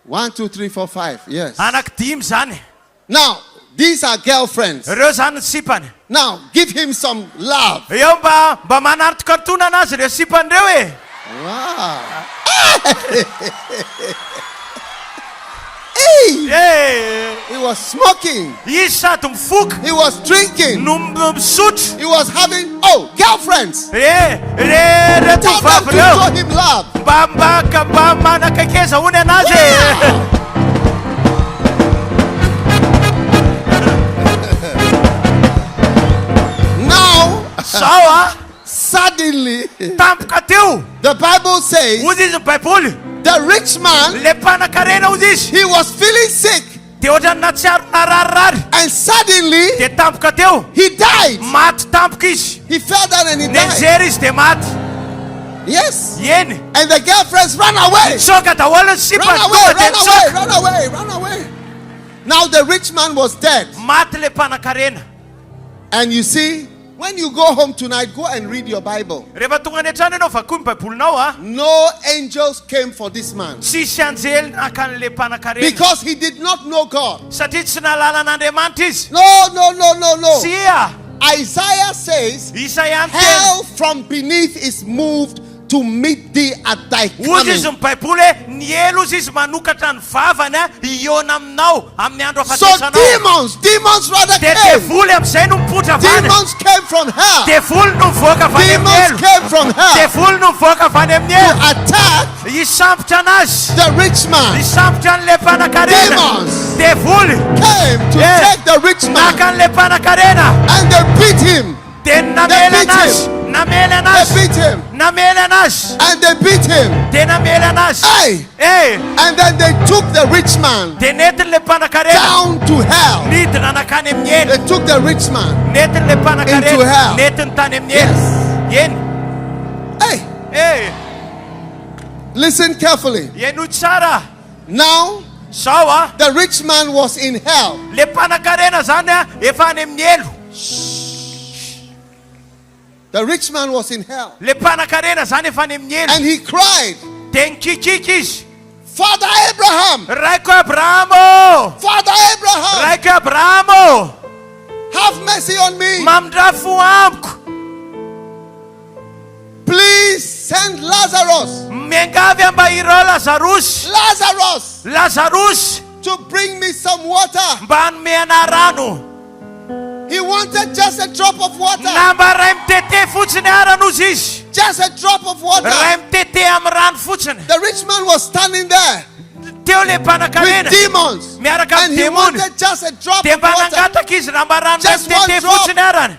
1, 2, 3, 4, 5. Yes. Anankidimy zany. Now, these are girlfriends. Reo zany sipany. Now, give him some love. Eo mba manaritokarotona anazy reo sipan'ireo e. Wow. Hey! He was smoking. Izy sady mifoka. He was drinking. No misotro. He was having, girlfriends. Re Tell them to tovavy show reo. him love. Mba manakakeza hony anazy. Now, suddenly, tampoka teo. the Bible says, Hozy izy ny baiboly. the rich man, Le mpanan-karena hozy izy. he was feeling sick. De ohatrany natsiaro narirary. And suddenly, De tampoka teo. he died. Maty tampoka izy. He fell down and he died. Nenjery izy de maty. Yes. Eny. And the girlfriends ran away. Soka daholo ny sipany Run away, tonga de run away, misoka. run away, run away. Now the rich man was dead. Maty le mpanan-karena. And you see, when you go home tonight, go and read your Bible. Rehefa tonga any an-trano ianao vakoa ny baibolinao a. No angels came for this man. Tsisy anjely nakan'le mpanan-karena. Because he did not know God. Satria tsy nalala an'Andriamanitra izy. No. Tsia. Isaiah says, Isaia miteny. hell from beneath is moved to meet thee at thy Ozy coming. izy ny baiboly hoe ny elo izy izy manokatra ny vavany a iona aminao amin'ny andro So afatesanao. demons rather De came. devoly am'izay no mipotra avany. Demons came from hell. Devoly no mivoaka avany amin'ny Demons elo. came from hell Devoly no mivoaka avany amin'ny to elo. attack Isambotra anazy. the rich man. Isambotra an'le mpanan-karena. Demons Devoly came to Yeah. take the rich man nakan'le mpanan-karena. and they beat him. De namela beat anazy. Namela They anazy. beat him Namela anazy. and they beat him. De namela anazy. Hey! Eh. And then they took the rich man De nentin'le mpanan-karena. down to hell. Nidina nakany amin'ny elo. They took the rich man. Nentin'le Into mpanan-karena. hell. Nentin'ny tany amin'ny elo. Eny. Hey! Eh. Listen carefully. Eno tsara. Now, Sao a. the rich man was in hell. Le mpanan-karena zany a efa any amin'ny elo. The rich man was in hell. Le mpanan-karena zany efa any amin'ny elo. And he cried, De nikikiky izy. Father Abraham! Raiko Abrahamo. Father Abraham! Raiko Abrahamo. Have mercy on me. Mamindrafo amiko. Please send Lazarus. Miangavy amba ireo Lazarus. Lazarus! To bring me some water. Mba hanomena rano. He wanted just a drop of water. Na mba ray mitete fotsiny arano izy izy. Just a drop of water. Ray mitete amin'ny rano fotsiny. The rich man was standing there Teo le with mpanan-karena. demons. Miaraka And amin'ny he demony. wanted just a drop De of mba water. nangataka izy raha mba rano ray Just one mitete drop. fotsiny arany.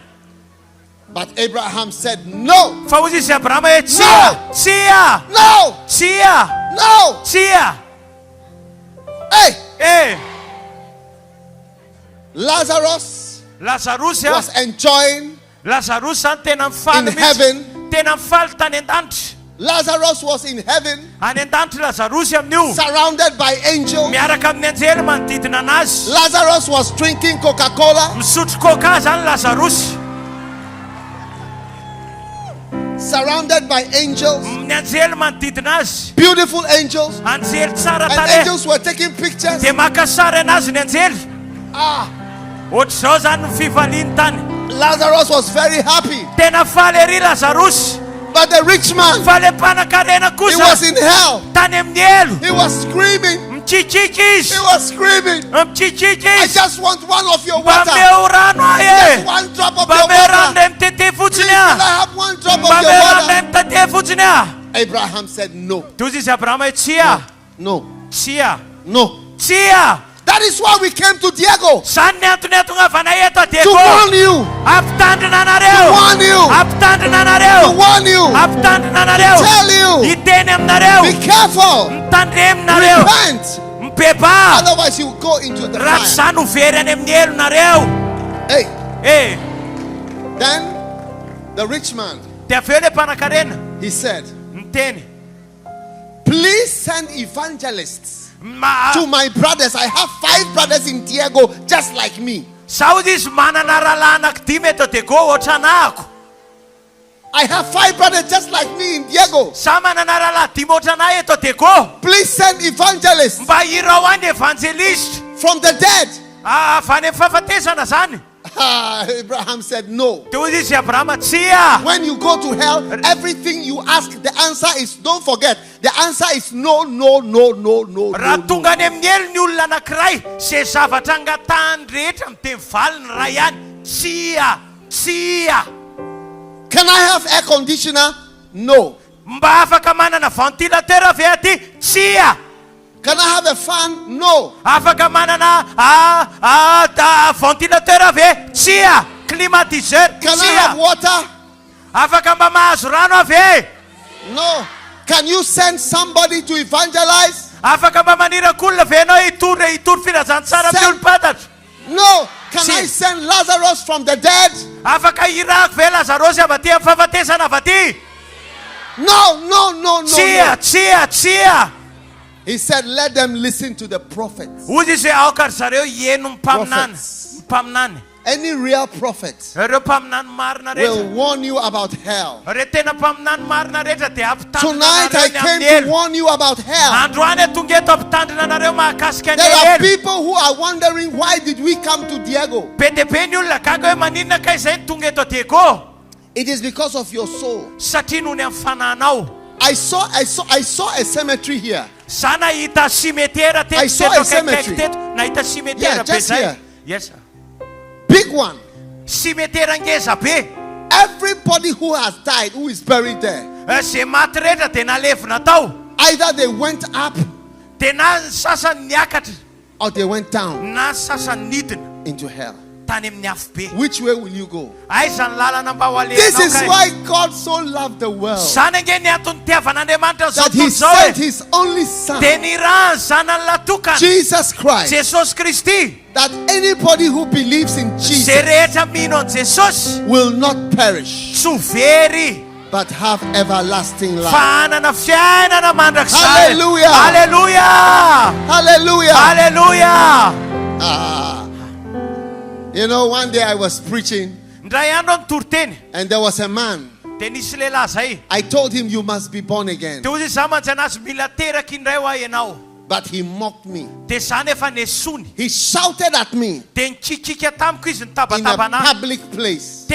But Abraham said, No, Fa hozy izy Abrahama hoe tsia. Tsia. no, Tsia. no. Tsia. Hey, Eh. Lazarus Lazarus was a. enjoying Lazarus zany tena in mifaly mihitsy. heaven. Tena mifaly tany an-danitra. Lazarus was in heaven, Any an-danitra Lazarus amin'io. surrounded by angels. Miaraka amin'ny anjely manodidina anazy. Lazarus was drinking Coca-Cola, Misotro coca zany Lazarus. surrounded by angels, Ny anjely manodidina azy. beautiful angels. Anjely tsara And tarehy. angels were taking pictures. De maka sary anazy ny anjely. Ah, Ohatr'izao zany ny fifaliany tany. Lazarus was very happy. Tena faly ery Lazarus. But the rich man, Fa le mpanan-karena he was kosa in hell. tany amin'ny elo. He was screaming. Mikikiky He izy. was screaming. Mikikiky I izy. just want one of your Mba water. meo rano ahy Just e. one drop of Mba your meo rano water. ray mitete Please, fotsiny will I a. have one drop Mba of your meo rano ray water? mitete fotsiny a. Abraham said, No, Tozy izy Abrahama hoe tsia. no, Tsia. no. Tsia. That is why we came to Diego. Zany ny antony atongavana eto To Diego. warn you. Ampitandrina To anareo. warn you. Ampitandrina To anareo. warn you. Ampitandrina anareo. Tell you. Hiteny aminareo. Be careful. Mitandreminareo. Repent. Mibeba. Otherwise you will go into the Raha tsy fire. zany ho very any amin'ny elo nareo. Hey. Eh. Then the rich man, De aveo le mpanan-karena he said, miteny. please send evangelists to my brothers. I have 5 brothers in Diego just like me. I have 5 brothers just like me in Diego. Please send evangelists from the dead. Abraham said no. When you go to hell, everything you ask, the answer is, don't forget, the answer is no, no, no, no, no, no, no. Can I have air conditioner? No. Can I have a fan? No. Can I have water? No. Can you send somebody to evangelize? No. Can I send Lazarus from the dead? No, no, no, no, no. He said, let them listen to the prophets. Prophets. Any real prophet will warn you about hell. Tonight I came to warn you about hell. There are people who are wondering, why did we come to Diego? It is because of your soul. I saw a cemetery here. I saw a cemetery. Yeah, just here. Yes, sir. Big one. Everybody who has died, who is buried there, either they went up or they went down into hell. Which way will you go? This is why God so loved the world that He sent His only Son, Jesus Christ, that anybody who believes in Jesus will not perish but have everlasting life. Hallelujah! Hallelujah! Hallelujah! You know, one day I was preaching and there was a man. I told him, you must be born again. But he mocked me. He shouted at me in a public place.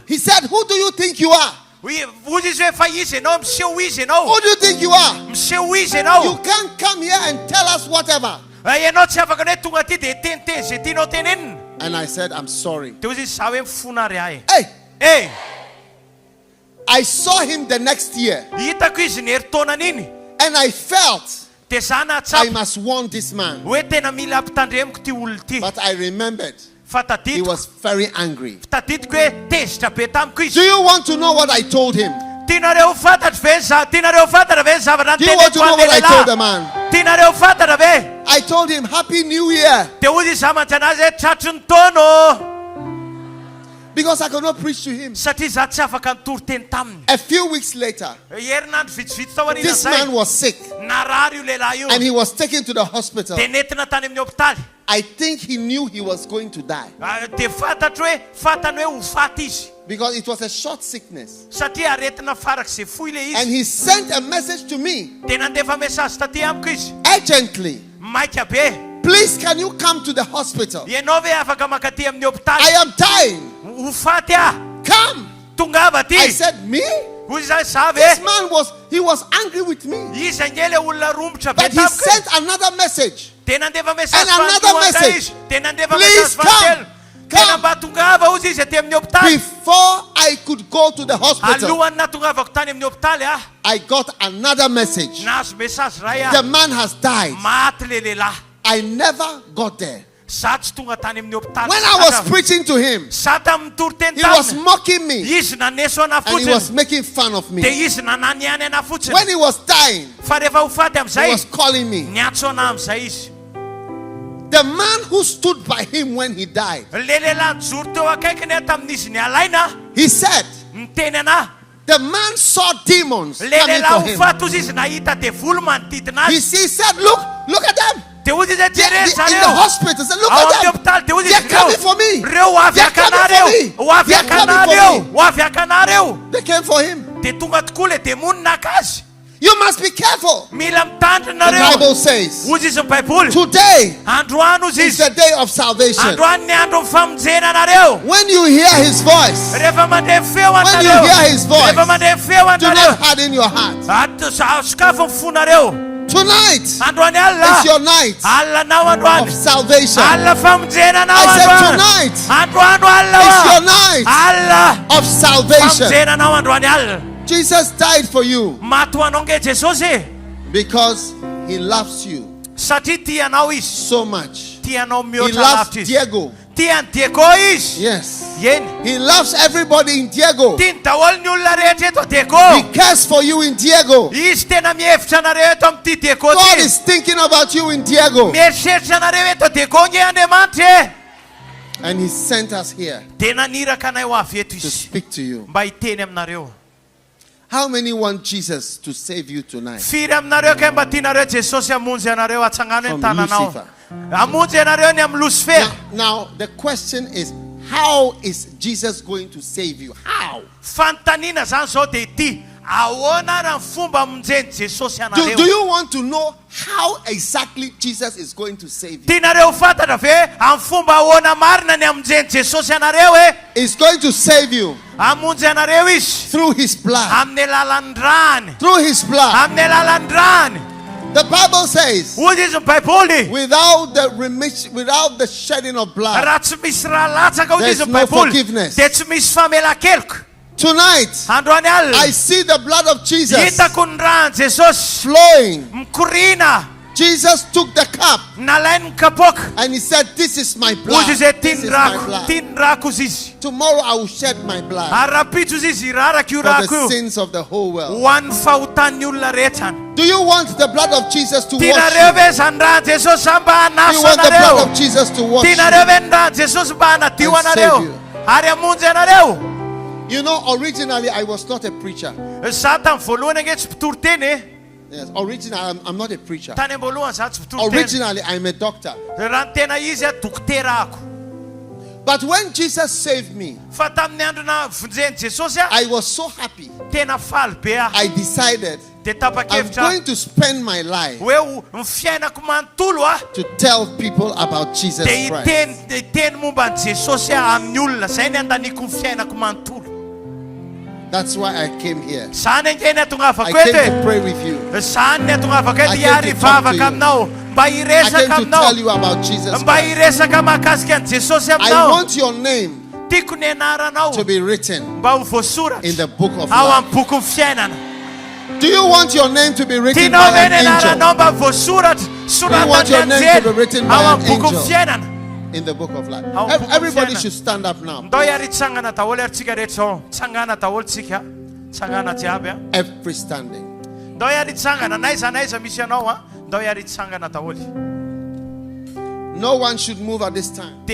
He said, who do you think you are? Who do you think you are? You can't come here and tell us whatever. And I said, I'm sorry. Hey! Hey! I saw him the next year. And I felt I must warn this man. But I remembered he was very angry. Do you want to know what I told him? Do you want to know what I told the man? I told him, Happy New Year. Because I could not preach to him. A few weeks later, this man was sick and he was taken to the hospital. I think he knew he was going to die, because it was a short sickness. And he sent a message to me urgently. Please, can you come to the hospital? I am dying. Come. I said, me? This man was angry with me. But he sent another message. And another message. Please come. Come. Before I could go to the hospital, I got another message. The man has died. I never got there. When I was preaching to him, he was mocking me and he was making fun of me. When he was dying, he was calling me. The man who stood by him when he died, he said, the man saw demons coming for him. He said, look at them. They're in the hospital. Said, look at them. They're coming for me. They came for him. You must be careful. The Bible says, today is the day of salvation. When you hear his voice, do not harden your heart. Tonight is your night of salvation. I said tonight is your night of salvation. Jesus died for you because he loves you so much. He loves Diego. Yes. He loves everybody in Diego. He cares for you in Diego. God is thinking about you in Diego. And he sent us here to speak to you. How many want Jesus to save you tonight? From Lucifer. Now the question is, how is Jesus going to save you? How? Do you want to know how exactly Jesus is going to save you? He's going to save you through his blood. Through his blood. The Bible says, without the shedding of blood, there's no forgiveness. Tonight, I see the blood of Jesus flowing. Jesus took the cup and he said, this is my blood. This is my blood. Tomorrow I will shed my blood for the sins of the whole world. Do you want the blood of Jesus to wash you? Do you want the blood of Jesus to wash you and save you? You know, originally I was not a preacher. Yes, originally I'm not a preacher. Originally I'm a doctor. But when Jesus saved me, I was so happy. I decided I'm going to spend my life to tell people about Jesus Christ. That's why I came here. I came to pray with you. I came to talk to you. I came to tell you about Jesus Christ. I want your name to be written in the book of life. Do you want your name to be written by an angel? Do you want your name to be written by an angel in the book of life? Everybody should stand up now. Every standing. No one should move at this time.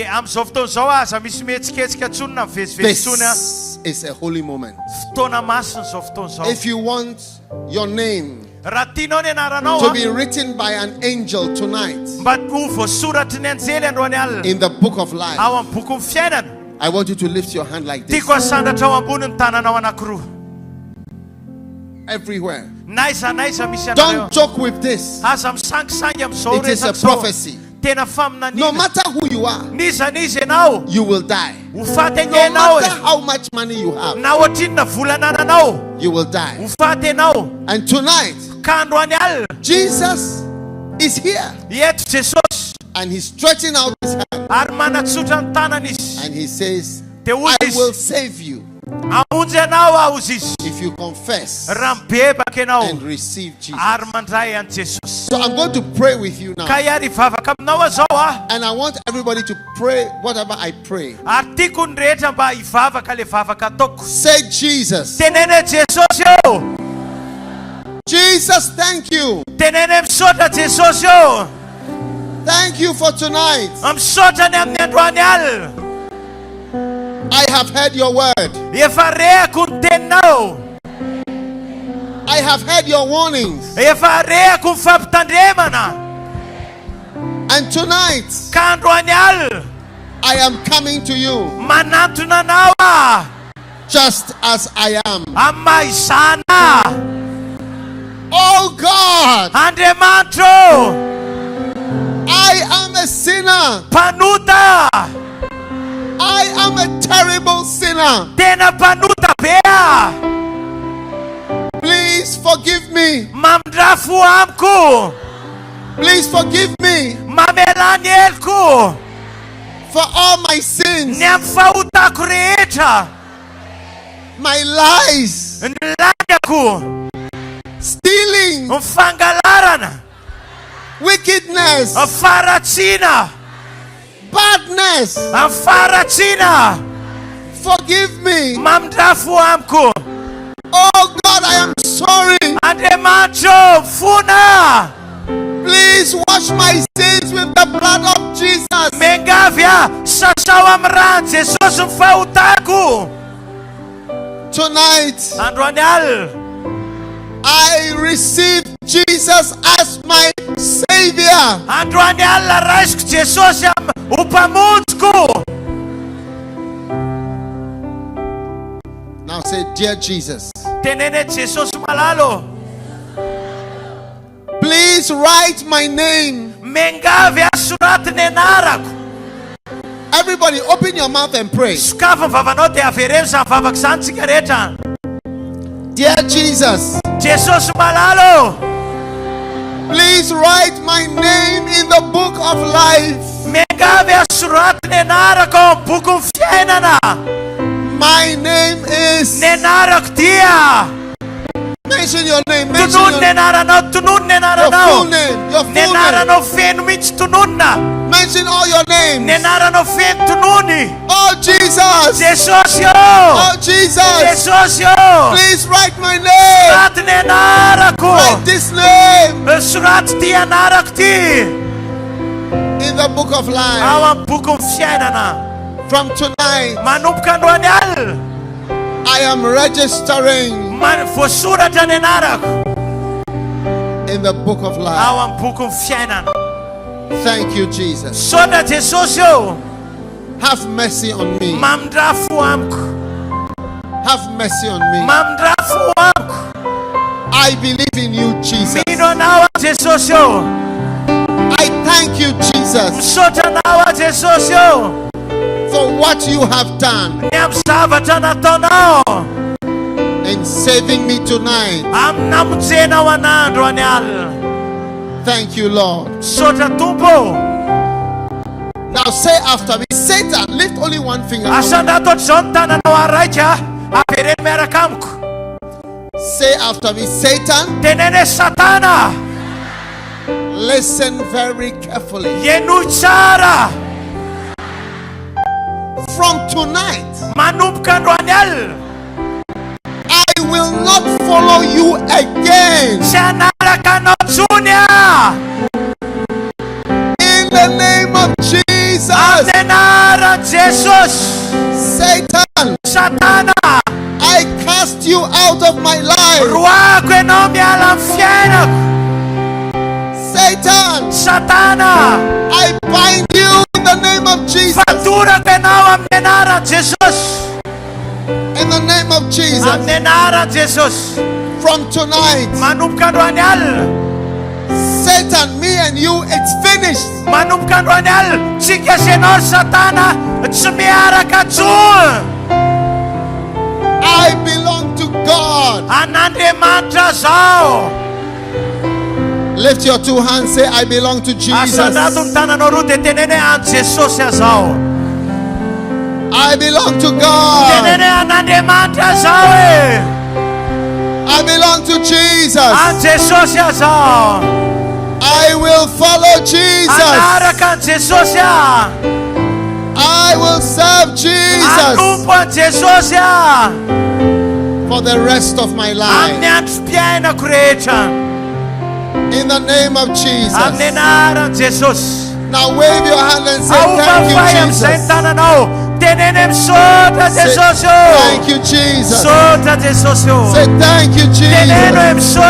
This is a holy moment. If you want your name to be written by an angel tonight in the book of life, I want you to lift your hand like this. Everywhere. Don't joke with this. It is a prophecy. No matter who you are, you will die. No matter how much money you have, you will die. And tonight, Jesus is here. And he's stretching out his hand. And he says, I will save you if you confess and receive Jesus. So I'm going to pray with you now. And I want everybody to pray whatever I pray. Say, Jesus. Jesus, thank you. Thank you for tonight. I have heard your word. have heard your warnings. And tonight, I am coming to you just as I am. Oh God, I am a sinner. I am a terrible sinner. Please forgive me. Please forgive me for all my sins, my lies, stealing, wickedness, badness. Forgive me. Oh God, I am sorry. Please wash my sins with the blood of Jesus. Tonight, I receive Jesus as my Savior. Now say, dear Jesus, please write my name. Everybody open your mouth and pray. Dear Jesus, please write my name in the book of life. My name is. Mention your name. Mention your full name. Your full name. Mention all your names. Oh Jesus. Oh Jesus. Please write my name. Write this name in the book of life. From tonight, I am registering in the book of life. Thank you, Jesus. Have mercy on me. Have mercy on me. I believe in you, Jesus. I thank you, Jesus, for what you have done in saving me tonight. Thank you, Lord. Now say after me, Satan, lift only one finger. Say after me, Satan, listen very carefully. From tonight, I will not follow you again. In the name of Jesus. Satan, I cast you out of my life. Satan, I bind you in the name of Jesus. In the name of Jesus. From tonight, Satan, me and you, it's finished. I belong to God. Lift your two hands, say, I belong to Jesus. I belong to God. I belong to Jesus. I will follow Jesus. I will serve Jesus for the rest of my life. In the name of Jesus. Now wave your hand and say, thank you, Jesus. Thank you, Jesus. Say thank you, Jesus. Thank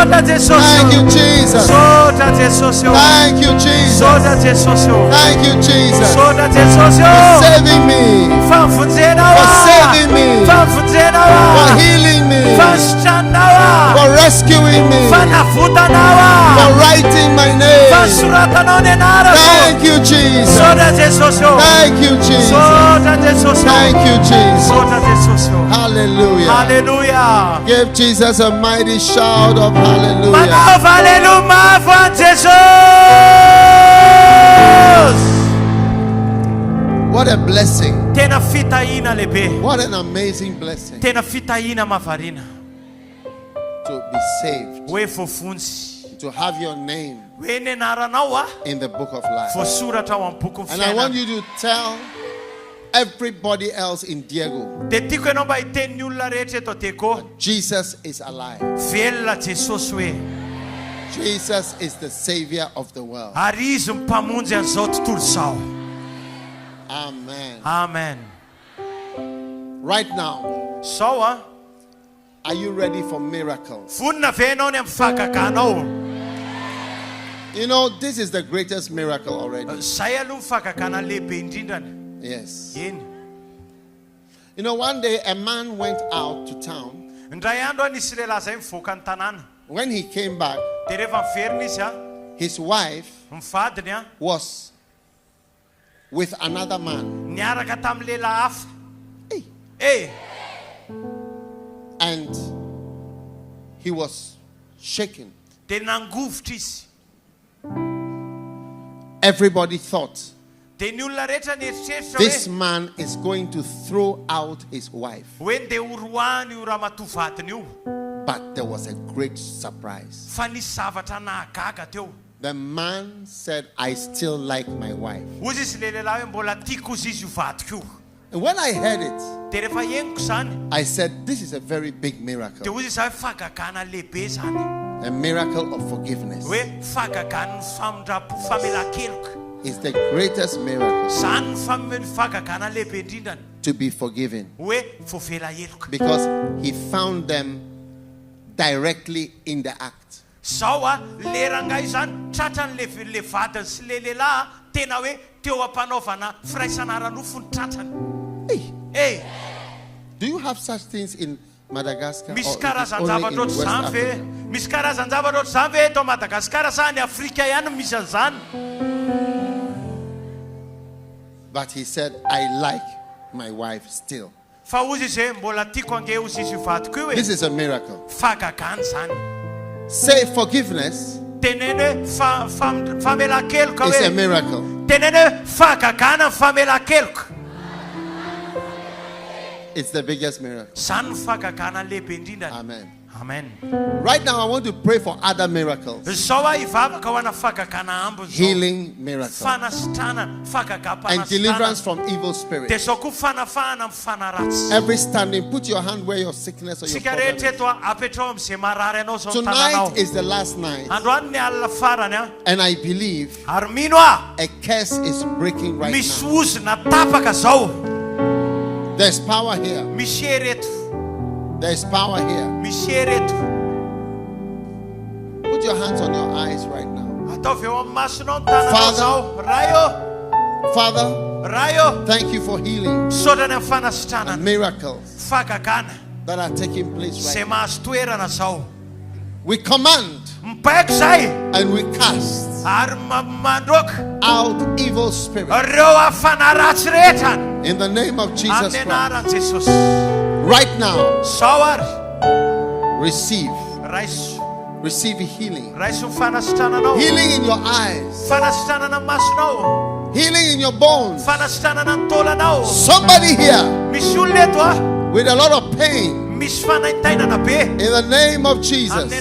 you, Jesus. Thank you, Jesus. Thank you, Jesus. For saving me. For saving me. For healing me. For rescuing me. For writing my name. Thank you, Jesus. Thank you, Jesus. Thank you, Jesus. Hallelujah. Hallelujah. Give Jesus a mighty shout of hallelujah. What a blessing. What an amazing blessing. To be saved. To have your name in the book of life. And I want you to tell everybody else in Diego, Jesus is alive. Jesus is the Savior of the world. Amen. Amen. Right now, are you ready for miracles? You know, this is the greatest miracle already. Yes. You know, one day a man went out to town. When he came back, his wife was with another man. Hey. And he was shaken. Everybody thought this man is going to throw out his wife. But there was a great surprise. The man said, I still like my wife. And when I heard it, I said, this is a very big miracle. A miracle of forgiveness. It's the greatest miracle to be forgiven, because he found them directly in the act. Hey. Do you have such things in Madagascar? Or is it only in West Africa? But he said, I like my wife still. This is a miracle. Say forgiveness is a miracle. It's the biggest miracle. Amen. Amen. Right now I want to pray for other miracles. Healing miracles. And deliverance from evil spirits. Every standing, put your hand where your sickness or your problem is. Tonight is the last night. And I believe a curse is breaking right now. There's power here. There's power here. Put your hands on your eyes right now. Father, thank you for healing and miracles that are taking place right now. We command and we cast out evil spirits in the name of Jesus Christ. Right now, receive healing. Healing in your eyes. Healing in your bones. Somebody here with a lot of pain, in the name of Jesus,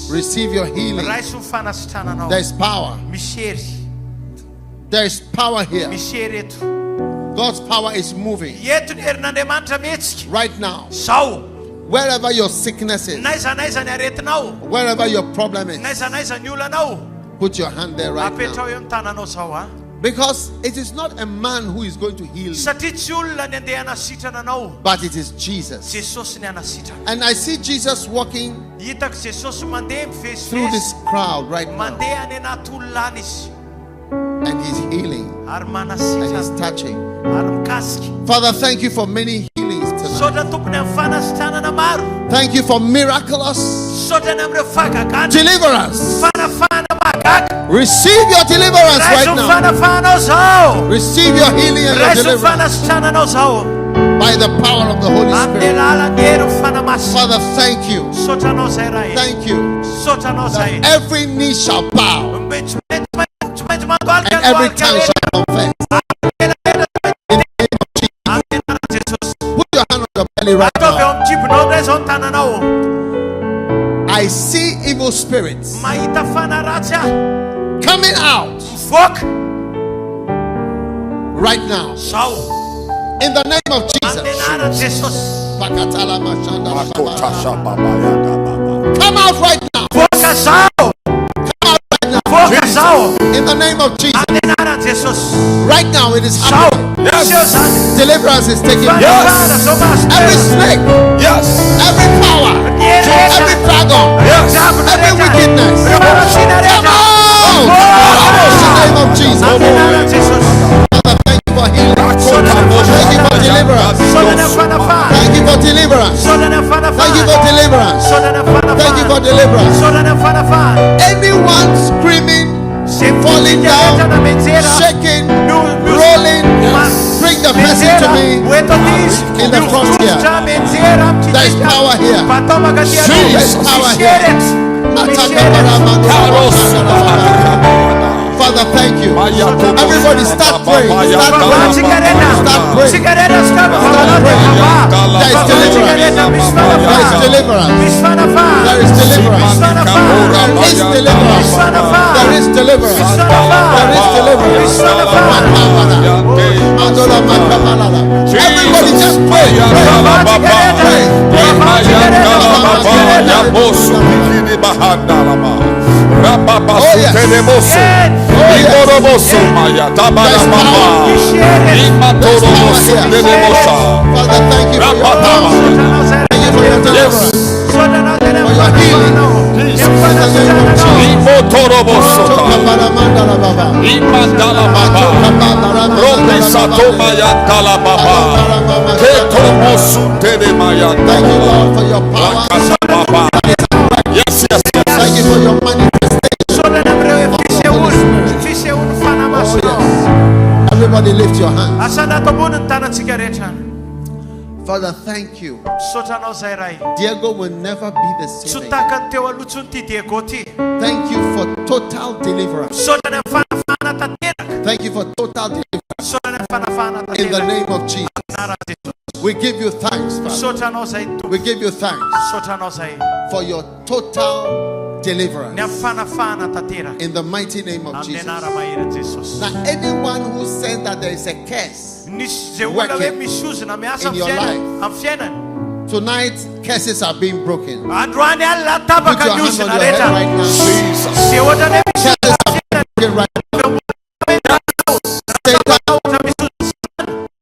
receive your healing. There's power. There's power here. God's power is moving right now. Wherever your sickness is, wherever your problem is, put your hand there right now. Because it is not a man who is going to heal you, but it is Jesus. And I see Jesus walking through this crowd right now. And he's healing. And he's touching. Father, thank you for many healings tonight. Thank you for miraculous deliverance. Receive your deliverance right now. Receive your healing and your deliverance by the power of the Holy Spirit. Father, thank you. Thank you. That every knee shall bow and every tongue shall confess. In the name of Jesus. Put your hand on your belly right now. I see evil spirits coming out right now. In the name of Jesus. Come out right now. In the name of Jesus. Right now it is happening. Yes. Deliverance is taking place. Yes. Every snake. Yes. Every power. Yes. Every dragon. Yes. Every wickedness. Come out. In the name of Jesus. Father, thank you for healing. Thank you for deliverance. Thank you for deliverance. Thank you for deliverance. Thank you for deliverance. Anyone screaming, falling down, shaking, rolling, bring the person to me in the front here. There is power here. There is power here. Father, thank you. Everybody start praying. Start praying. Start praying. There is deliverance. There is deliverance. There is deliverance. There is deliverance. There is deliverance. Everybody just pray. Oh yes. Father, thank you for your power. Thank you for your deliverance. For your healing. Thank you, Lord, for your power. Yes, yes, yes. Thank you for your manifestation. Oh, yes. Everybody lift your hands. Father, thank you. Diego will never be the same. Thank you for total deliverance. Thank you for total deliverance. In the name of Jesus. We give you thanks, Father. We give you thanks for your total deliverance. In the mighty name of Jesus. Now, anyone who says that there is a curse working in your life, tonight curses are being broken. Put your hand on your head right now. Curses are being broken right now.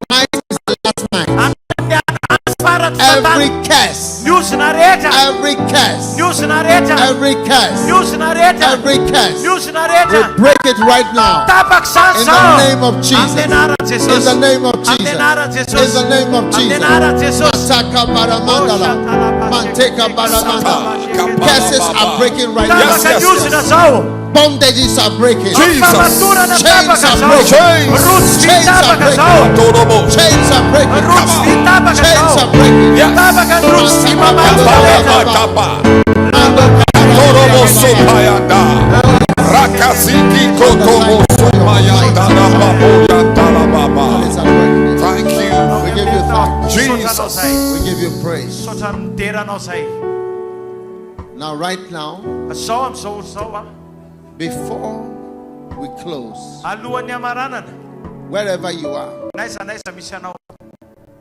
Tonight is the last night. Every curse, every curse, every curse, every curse, we break it right now. In the name of Jesus. In the name of Jesus. In the name of Jesus. Curses are breaking right now. Yes, yes, yes. Bondages are breaking. Jesus. Chains are breaking. Chains are breaking. Chains are breaking. Chains are breaking. Yes. Thank you. We give you thanks. Jesus. We give you praise. Now, right now, before we close, wherever you are,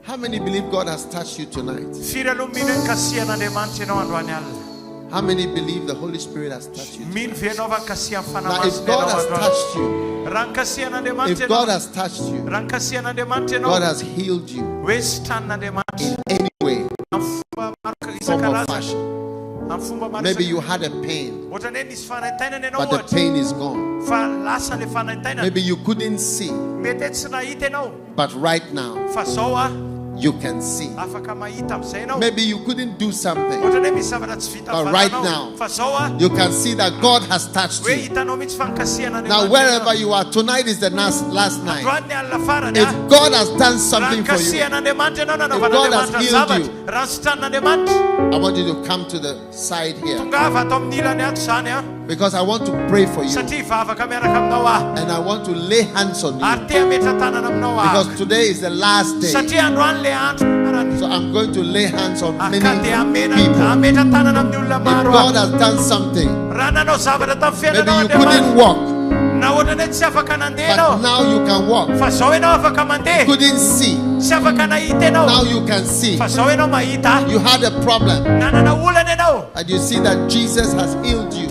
how many believe God has touched you tonight? How many believe the Holy Spirit has touched you? Min venova kasia fana Now, if God has touched you, if God has touched you, God has healed you in any way, form or fashion. Maybe you had a pain, but the pain is gone. Maybe you couldn't see, but right now you can see. Maybe you couldn't do something, but right now you can see that God has touched you. Now, wherever you are, tonight is the last night. If God has done something for you, if God has healed you, I want you to come to the side here, because I want to pray for you, and I want to lay hands on you, because today is the last day. So I'm going to lay hands on many people. If God has done something, maybe you couldn't walk, but now you can walk. You couldn't see, now you can see. You had a problem, and you see that Jesus has healed you.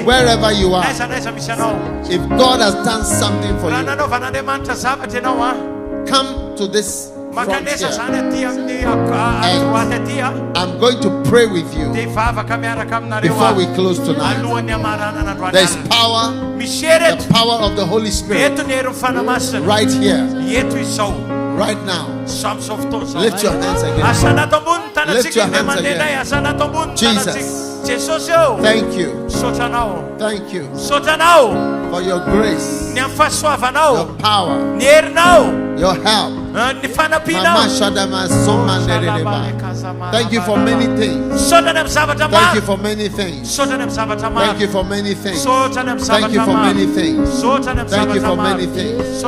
Wherever you are, if God has done something for you, come to this front here, and I'm going to pray with you before we close tonight. There's power, the power of the Holy Spirit right here, right now. Lift your hands again. Lift your hands again. Jesus, thank you. Thank you for your grace, your power, your help. Thank you for many things. Thank you for many things. Thank you for many things. Thank you for many things. Thank you for many things.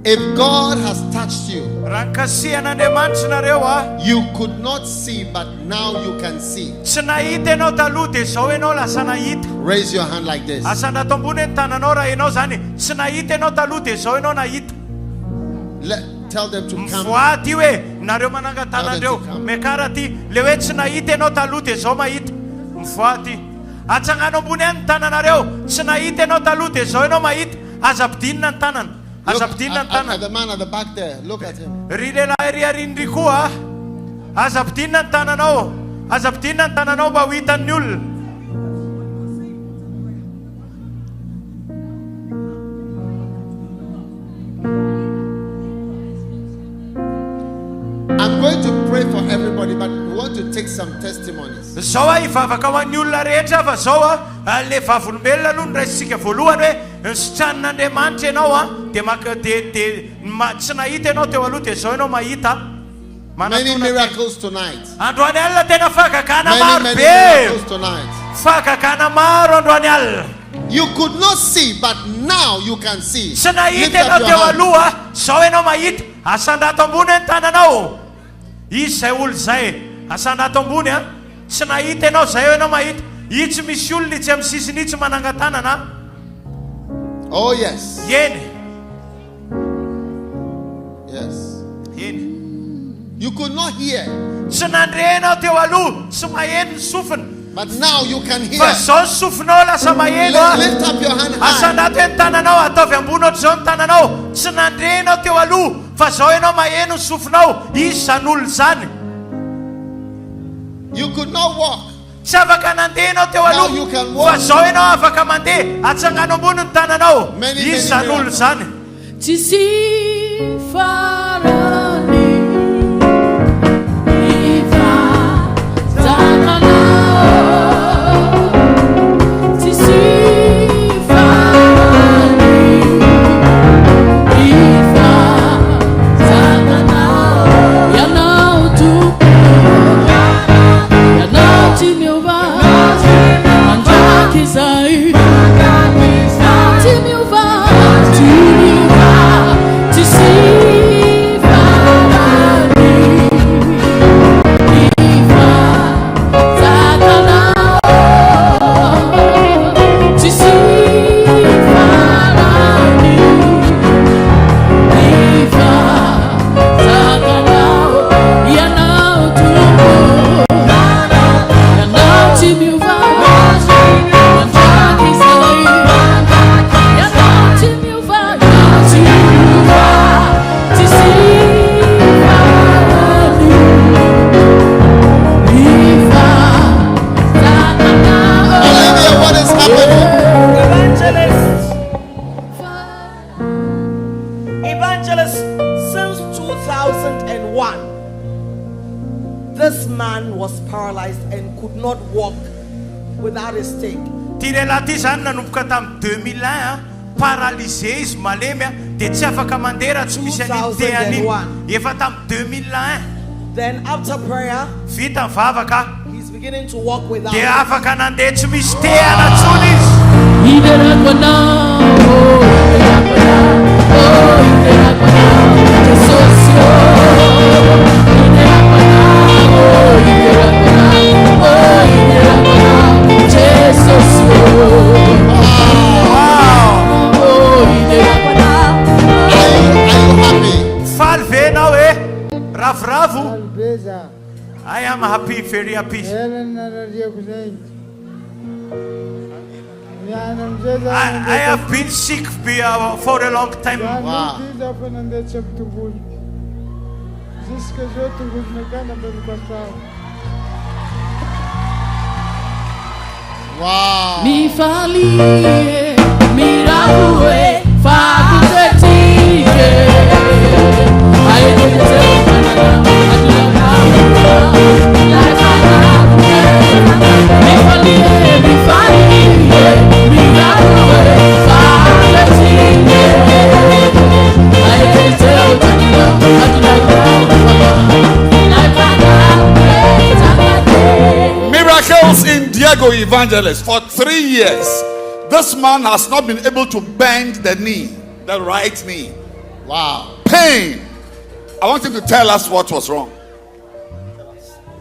If God has touched you, you could not see, but now you can see. Raise your hand like this. tell them to come. Mivoaty hoe nareo manangatana andreo mekara ty le hoe tsy nahita ianao taloha dia zao mahita. Mivoaty atsangano ambony any ny tananareo tsy nahita ianao taloha dia zao ianao mahita. Aza pidinina ny tanana. Aza pidinina ny tanana. The man at the back there, look at him. Ry lehilahy ry arindry koa aza pidinina ny tananao. Aza pidinina ny tananao mba ho hitan'ny olona. I'm going to pray for everybody, but we want to take some testimonies. Zao ivavaka ho an'ny olona rehetra fa zao le vavolombelona aloha ny raisitsika voalohany hoe sitran'Andriamanitra ianao dia tsy nahita ianao teo aloha dia zao ianao mahita. Many miracles tonight. Androany alina tena fahagagana maro Many be. miracles tonight. Fahagagana maro androany alina. You could not see, but now you can see. Tsy nahita Lift up ianao your teo hand. aloha zao ianao mahita. Asandato ambony ny tananao. Izy zay olo zay asandato ambony tsy nahita ianao zay ianao mahita. Io tsy misy olona itsy amin'ny sisiny itsy manangatanana. Oh yes. Eny. Yes. Eny. You could not hear, Tsy nandre ianao teo aloha tsy maheno ny sofina. but now you can hear. Fa zao ny sofinao lasa maheno. Lift up your hand high. Asandato ny tananao ataovy ambony ohatry zao ny tananao. Tsy nandre ianao teo aloha fa zao ianao maheno ny sofinao. Izy zany olo zany. You could not walk. Tsy afaka nandeha ianao teo Now aloha you can walk. fa zao ianao afaka mandeha. Atsangano ambony ny tananao. Many Izy zany olo zany. Tsy sy farany mivantana. Tsy sy farany mivantana. Ianao tompoko, ianao tsy miova mandraky izay. Tsy miova, tsy miova, tsy sy farany mivantana. Tsy sy farany mivantana. Ianao tompoko, ianao tsy miova mandraky izay. Ianao tsy miova, tsy miova, tsy sy farany mivantana. Olivia, what is happening? Evangelist, since 2001, this man was paralyzed and could not walk without a stick. Ty lehilahy ty zany nanomboka tamin'ny 2001 paralysé izy malemy dia tsy afaka mandeha raha tsy misy an'iny teany. Efa tamin'ny 2001 Then after prayer, vita mivavaka he's beginning to walk without dia it. afaka nandeha tsy misy teana tsony izy. Hitarika anao, hitarika anao, hitarika anao, Jesosy, hitarika anao, hitarika anao, hitarika anao, Jesosy, hitarika anao. Are you happy? Faly ve ianao ravoravo? I am happy, very happy. I have been sick for a long time. Wow. Wow. Mi falie, mi rabue, facultative. I don't mi falie, mi rabue, facultative. I don't Miracles in Diego Evangelist. For 3 years, this man has not been able to bend the knee, the right knee. Wow. Pain. I want him to tell us what was wrong.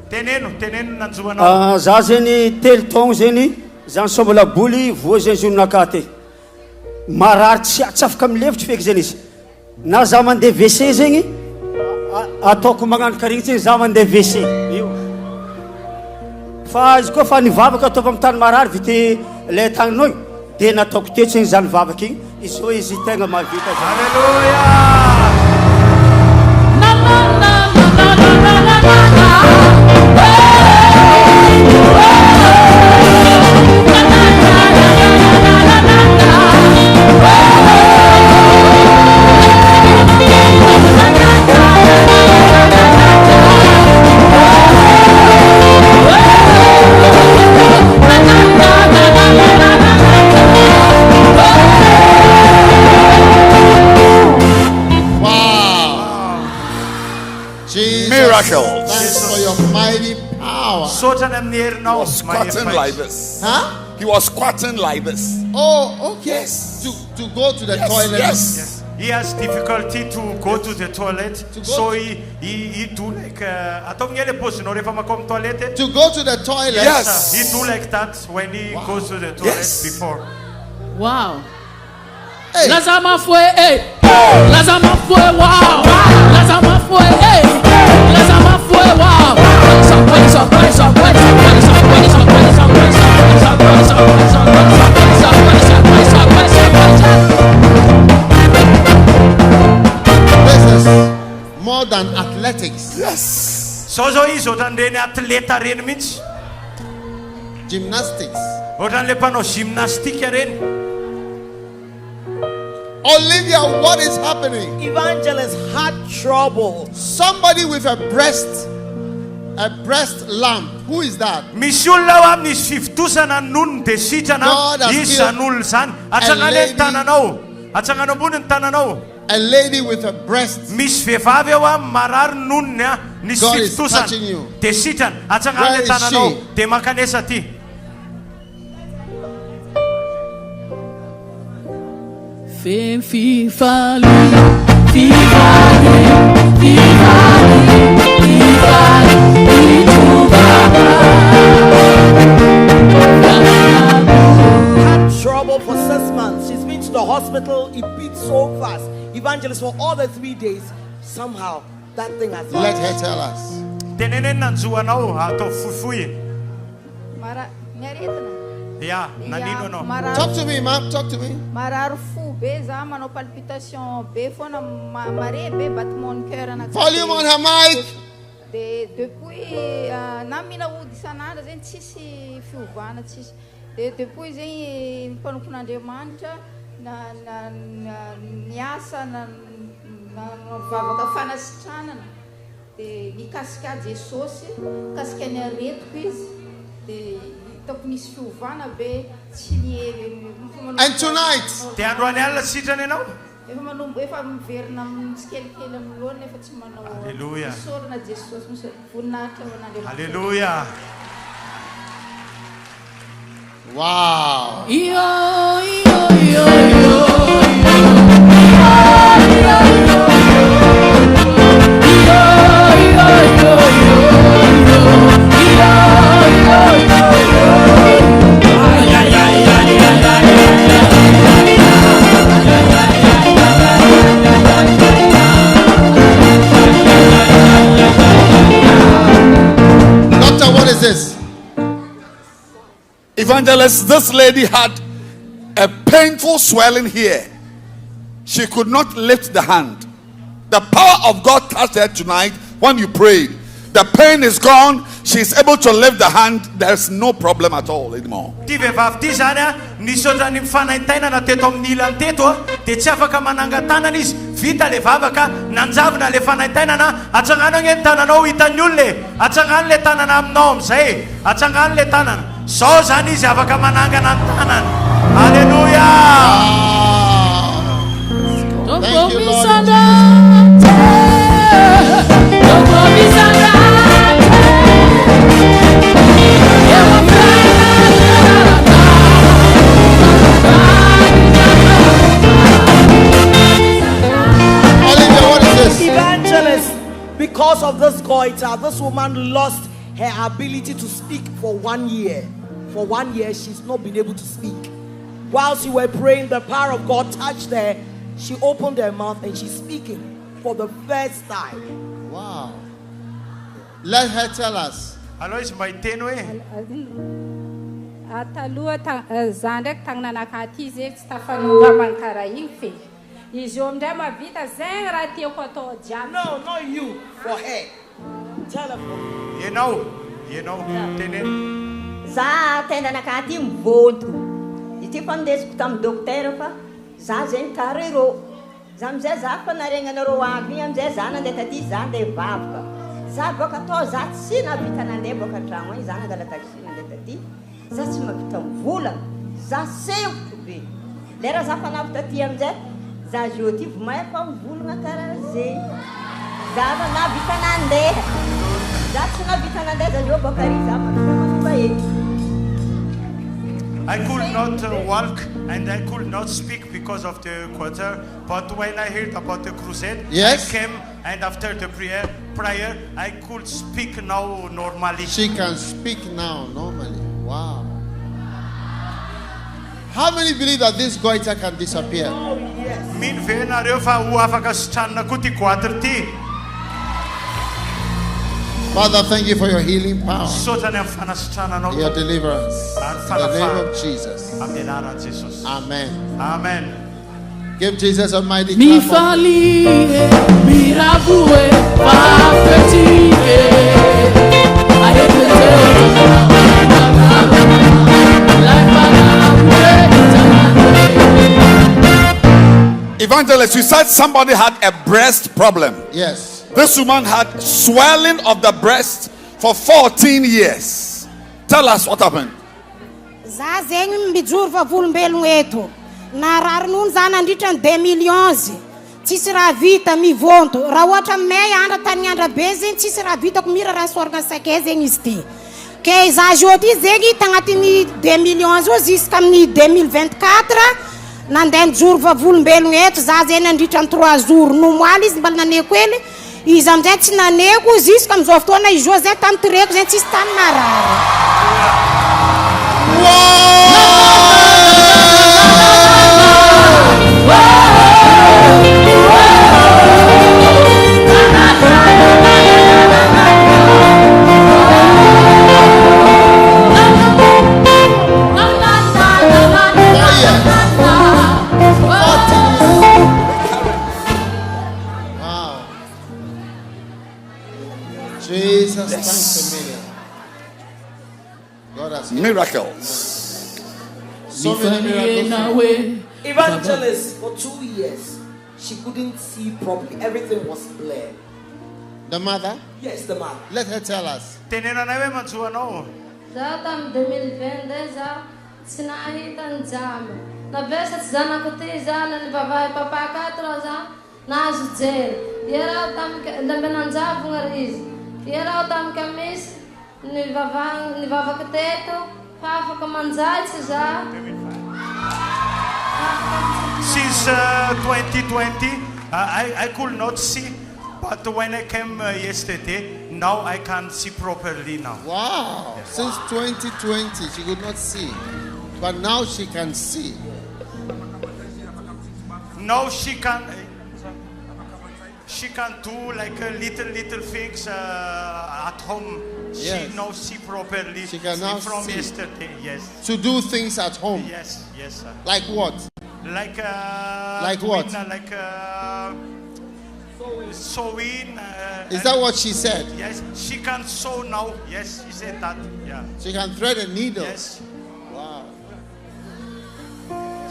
Teneno nanjoanao. Za zany telo taogno zany zany sombola boly voa zany zononaka te marary tsy afaka milevitry feky zany izy na za mandeha WC zegny ataoko magnano karinitsy za mandeha WC io fa izy koa fa nivavaka ataova amin'ny tany marary vity le taninao dia nataoko tetsy zany vavaka igny izy hoe izy tegna mavita Miracles. Thanks for your mighty power. He was squatting like this. Huh? He was squatting like this. Oh, okay. Yes. To go to the toilet. Yes. He has difficulty to go to the toilet, so he do like to go to the toilet. Yes. He do like that when he goes to the toilet before. Wow. Hey. Lazama fue, hey. Lazama fue, wow. Lazama fue, hey. Lazama fue, wow. This is more than athletics. Yes. So he's otandeni atleta reni mihitsy. Gymnastics. Otran'le mpanao gymnastika reny. Olivia, what is happening? Evangelist had trouble. Somebody with a breast lamp. Who is that? Misy olona ao amin'izy fivitosana nono dia sitrana God has izy healed zan'olona zany. a Atsangana lady. ny tananao. Atsangana ambony ny tananao. A lady with a breast. Misy vehivavy ao a marary nonony a nisy God is fivitosana touching you. dia sitrana. Atsangana Where ny is tananao she? dia mankanesa aty. Fem fifali, fifali, fifali, fifali, Had trouble for 6 months. She's been to the hospital. It beats so fast. Evangelist, for all the 3 days, somehow that thing has. Let her tell us. Teneneny nanjoanao atao fohifohy. Mara niaretina. Ya, nanino anao? Talk to me, ma'am. Talk to me. Marary fo be za manao palpitation be foana mare be battement cœur anakay. Volume on her mic. De depuis na mina ody isan'andro zegny tsisy fiovana tsisy. De depuis zegny mpanompon'Andriamanitra na niasa na vavaka fanasitranana. De mikasika Jesosy, kasika ny aretiko izy. De toko misy fiovana be tsy And tonight, Dia androany alina sitrany ianao? efa manombo efa miverina tsikelikely amin'olona efa tsy manao Hallelujah. sorona Jesosy misy voninahitra ho an'Andriamanitra. Hallelujah. wow. Doctor, what is this? Evangelist, this lady had a painful swelling here. She could not lift the hand. The power of God touched her tonight when you prayed. The pain is gone. She's able to lift the hand. There's no problem at all anymore. Ty vehivavy ty zany a nisy ohatrany mifanaintainana teto amin'ny ilany teto a dia tsy afaka manangan-tanana izy. Vita le vavaka nanjavona le fanaintainana. Atsangana ny tananao hitan'ny olona. Atsangana le tanana aminao amin'izay. Atsangana le tanana. Sao zany izy afaka manangana ny tanana. Hallelujah. Thank you, Lord. Olivia, what is this? Evangelist, because of this goiter, this woman lost her ability to speak for 1 year. For 1 year, she's not been able to speak. Whilst you were praying, the power of God touched her. She opened her mouth and she's speaking for the first time. Wow. Let her tell us. Alors izy mba hiteny hoe taloha za ndraiky tagnananakaty izy tsy tafanongamana karaha igny fe izy eo amindray mavita zegny raha tiako atao jiaby. No, not you. For her. Tell her for me. Ianao teneny. Za tendanakaty mivônto. Ity fandesiko tamin'ny dokotera fa za zegny karero. Za amizay za fanaregnanareo aby igny amizay za nandeha taty za andeha hivavaka. Za boka atao za tsy navita nandeha boka an-tragno agny za nangala taxi nandeha taty. Za tsy mavita mivolagna. Za sempotra be. Lera za fanavy taty amizay za jeudi vomay fa mivolagna karaha zegny. Za navita nandeha. Za tsy navita nandeha za jo boka ry za mafomba eky. I could not walk and I could not speak because of the quarter. But when I heard about the crusade, yes, I came and after the prayer, I could speak now normally. She can speak now normally. Wow. How many believe that this goiter can disappear? Min venareo fa ho afaka sitranina koa ty quarter ty. Father, thank you for your healing power, Sotany amin'ny fanasitrananao. your deliverance. In the name of Jesus. Amin'ny anaran'i Jesosy. Amen. Amen. Give Jesus a mighty Mi clap. falie, mi rabue, fafetike. Evangelist, you said somebody had a breast problem. Yes. This woman had swelling of the breast for 14 years. Tell us what happened. Za zegny mijoro volombelogno eto. Narary nono za nandritra ny 2011. Tsisy raha vita mivonto. Raha ohatra may andra tany andra be zegny tsisy raha vitako mira raha soragna sakay zegny izy ty. Ke za jeudi zegny tagnatin'ny 2011 io jusqu'amin'ny 2024 nandeha nijoro volombelogno eto. Za zegny nandritra ny 3 jours no moaly izy mbala naneko hely. Izy amizay tsy naneko jusqu'à amizao fotoana izy io zay tany tireko zay tsisy tany marary. Jesus, thanks a million. God has miracles. So many miracles. Evangelist, for 2 years, she couldn't see properly. Everything was blurred. The mother? Yes, the mother. Let her tell us. Tenenanay hoe manjoanao. Za tamin'ny 2020 za tsy nahita ny jamba. Navesa tsy zanako ty za na nivavahy papakatro za nahazo jery. Iaraho tamin'ny lambenanjavogna ry izy. Iaraho tamin'ny kamisy nivavaka teto fa afaka manjaitsy za. Since 2020, I could not see, but when I came yesterday, now I can see properly now. Wow. Yes. Since 2020, she could not see, but now she can see. Now she can do like little things at home. Yes. She now see properly. She can now from see. yesterday. Yes. To do things at home. Yes, sir. Like what? Like what? Like sewing. Is that what she said? Yes, she can sew now. Yes, she said that. Yeah. She can thread a needle. Yes. Wow.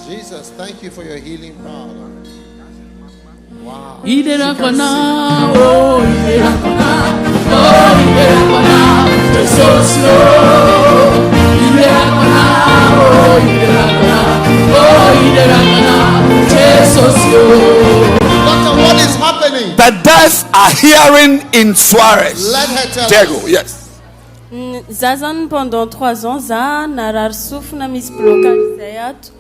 Jesus, thank you for your healing power. Wow. So slow. Doctor, what is happening? The deaf are hearing in Sorez. Let her tell Diego, us. yes. Za zany pendant 3 ans za narary sofina misy blocage zay ato.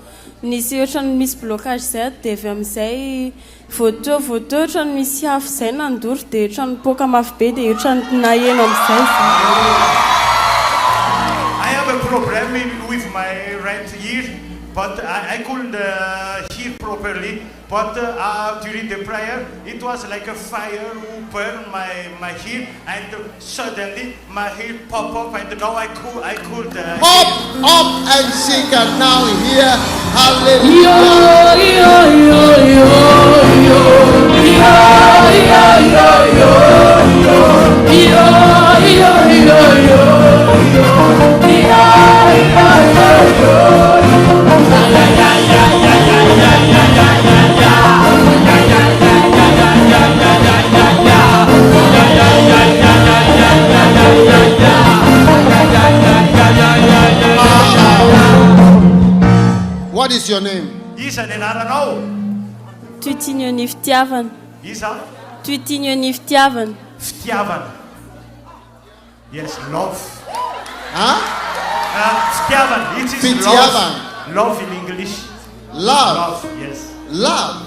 Nisy ohatrany misy blocage zay ato dia avy amin'izay voto ohatrany misy afo zay nandoro dia ohatrany poka mafy be dia ohatrany naheno amin'izay. I have a problem with my right ear. but I couldn't hear properly. But during the prayer, it was like a fire who burned my hair, and suddenly my hair popped up, and now I could Pop up and she can now hear. What is your name? Isa ni anao. Tuitinyo ny fitiavana. Isa? Tuitinyo ny fitiavana. Fitiavana. Yes, love. Huh? Fitiavana. It is Fitiavana. Love in English. Love. Love, yes. Love.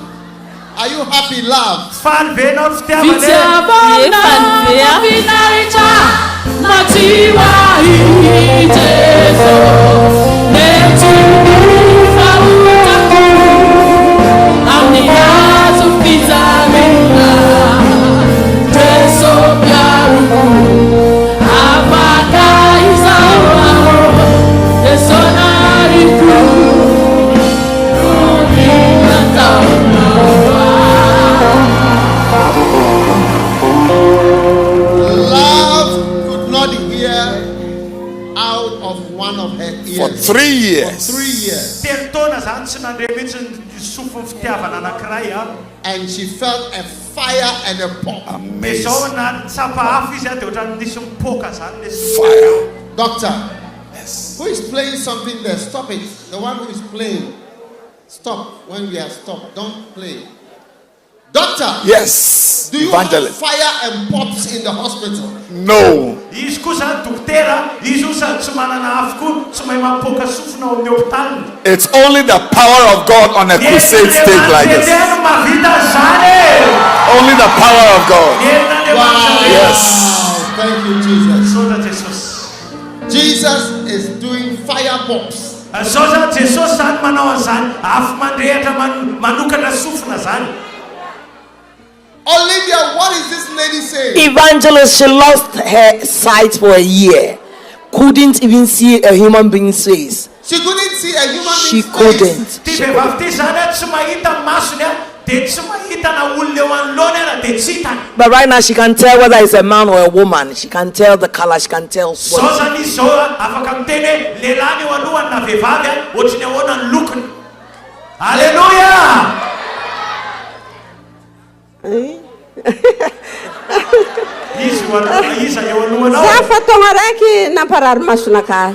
Are you happy, love? Fan vena fitiavana. Fitiavana. Finaricha. Matiwa itezo. For 3 years. And she felt a fire and a pop. Amazing. Fire. Doctor, yes. Who is playing something there? Stop it. The one who is playing. Stop when we are stopped. Don't play. Doctor. Yes. Do you Evangelist. have fire and pops in the hospital? No. It's only the power of God on a crusade stage like this. Only the power of God. Wow. Yes. Thank you, Jesus. Jesus is doing fire pops. Olivia, what is this lady saying? Evangelist, she lost her sight for a year. Couldn't even see a human being's face. She couldn't see a human being's She couldn't. But right now she can tell whether it's a man or a woman. She can tell the color. She can tell what. Hallelujah. Zafa tonga raiky namparary masona ka.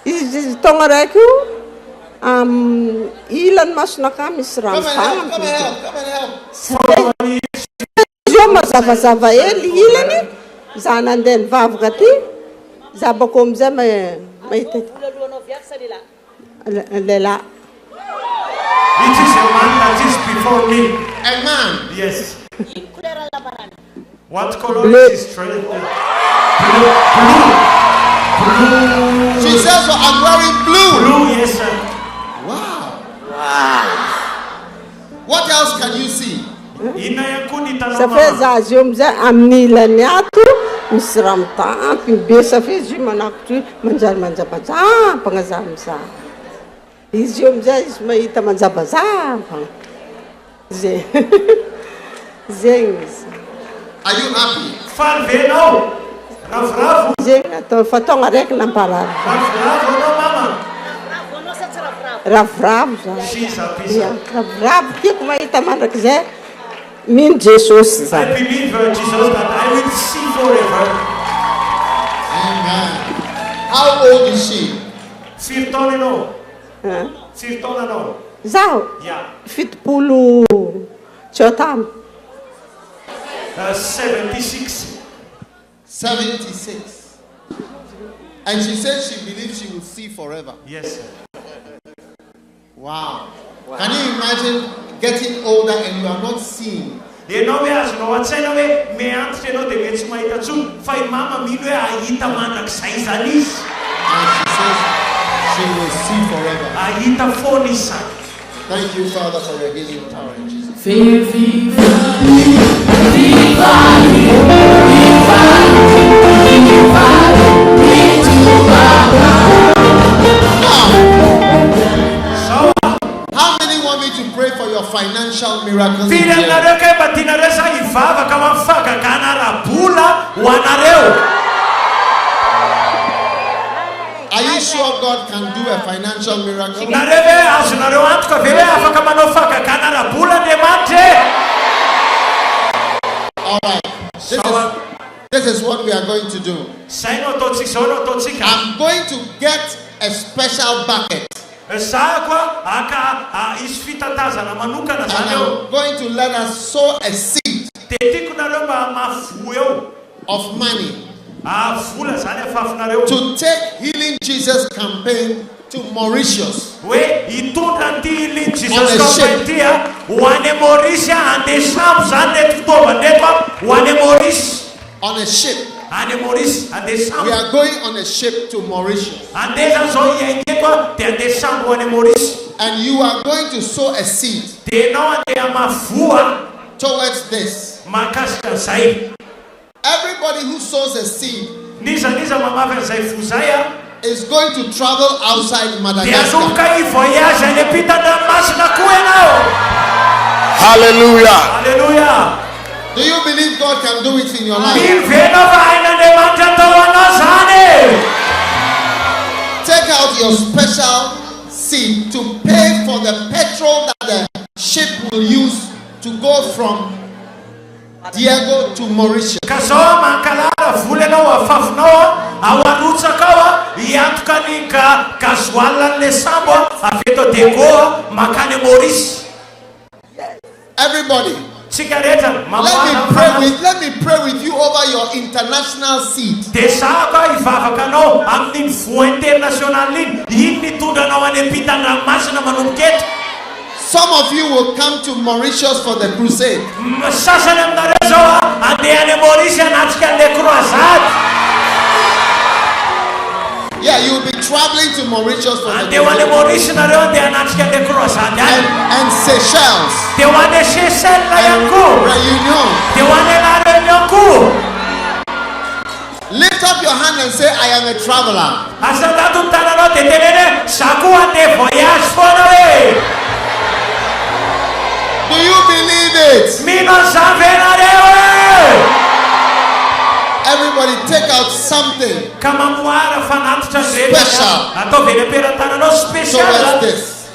Izy tonga raiky ilany masona ka misy rano fana. Izy mazavazava hely ilany. Za nandeha nivavaka ty. Za bako amizay mahita lehilahy. It is a man that is before me. A man? Yes. What color Blue. is his trade? Blue. She says, well, I'm wearing blue. Blue, yes, sir. Wow. What else can you see? Safety azy eo amizay amin'ny ilany ato misy ramotampy be safety izy manako manjary manjabajabagna za miza. Izy eo amizay izy mahita manjabajabagna. Zegny izy. Are you happy? Zegny atao fa tonga raiky namparary. Ravoravo za. Ravoravo tiako mahita mandrakizay. Mino Jesosy za. I believe Jesus that I will see forever. Amen. How old is she? 15 Zaho? Yeah. 70 tamy. 76. 76. And she said she believes she will see forever. Yes, sir. Wow. Can you imagine getting older and you are not seeing? And she says She will see forever. Thank you, Father, for your healing power in Jesus' name. How many want me to pray for your financial miracles? Are you sure God can do a financial miracle? All right. This is what we are going to do. I'm going to get a special bucket. And I'm going to let us sow a seed of money to take Healing Jesus campaign to Mauritius on a ship. We are going on a ship to Mauritius. And you are going to sow a seed towards this. Everybody who sows a seed is going to travel outside Madagascar. Hallelujah. Hallelujah. Do you believe God can do it in your life? Take out your special seed to pay for the petrol that the ship will use to go from Diego to Mauritius. Everybody, let me pray with you over your international seed. Some of you will come to Mauritius for the crusade. Yeah, you'll be traveling to Mauritius for the crusade. And Seychelles. And Reunion. Lift up your hand and say, I am a traveler. Do you believe it? Everybody take out something special towards this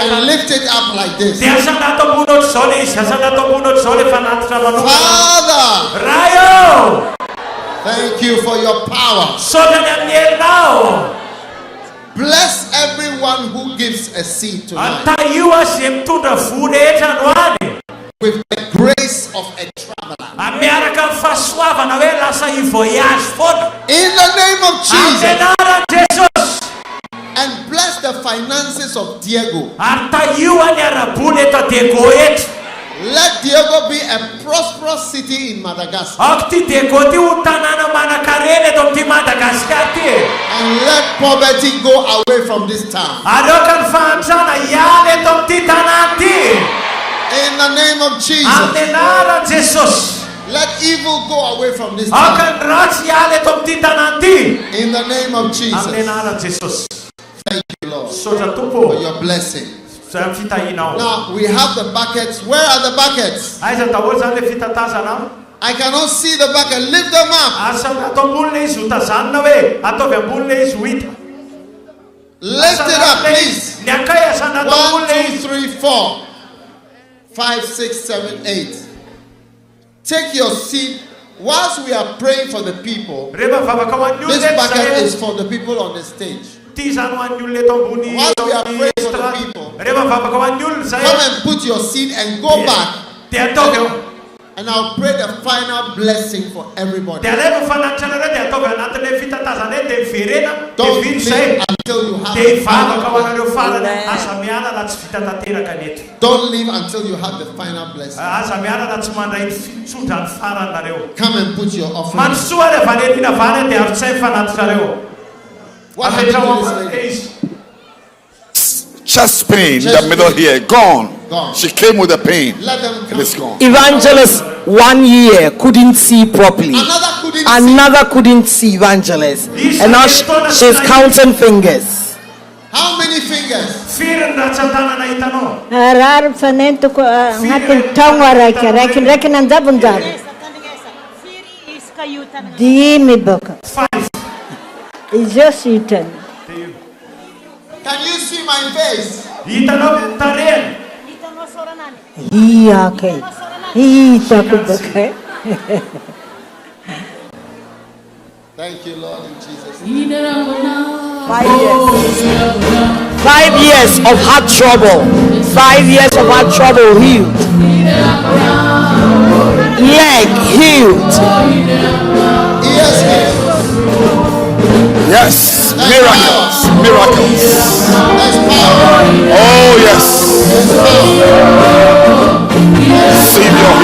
and lift it up like this. Father, thank you for your power. Bless everyone who gives a seed tonight with the grace of a traveler. In the name of Jesus. And bless the finances of Diego. Let Diego be a prosperous city in Madagascar. And let poverty go away from this town. In the name of Jesus. Let evil go away from this town. In the name of Jesus. Thank you, Lord, for your blessing. Now we have the buckets. Where are the buckets? I cannot see the bucket. Lift them up. Lift it up, please. 1, 2, 3, 4, 5, 6, 7, 8. Take your seat. Whilst we are praying for the people, this bucket is for the people on the stage. Whilst we are praying for the people, come and put your seed and go back. And I'll pray the final blessing for everybody. Don't leave until you have the final blessing. Don't leave until you have the final blessing. Come and put your offering. What happened to this lady? Chest pain in the middle here, gone. She came with a pain. It is gone. Evangelist, 1 year couldn't see properly. Another couldn't see evangelist. And now she's counting fingers. How many fingers? It's just eaten. Can you see my face? Thank you, Lord, in Jesus' name. 5 years of heart trouble. 5 years of heart trouble healed. Leg healed. Yes, miracles, miracles. Oh yes. Receive your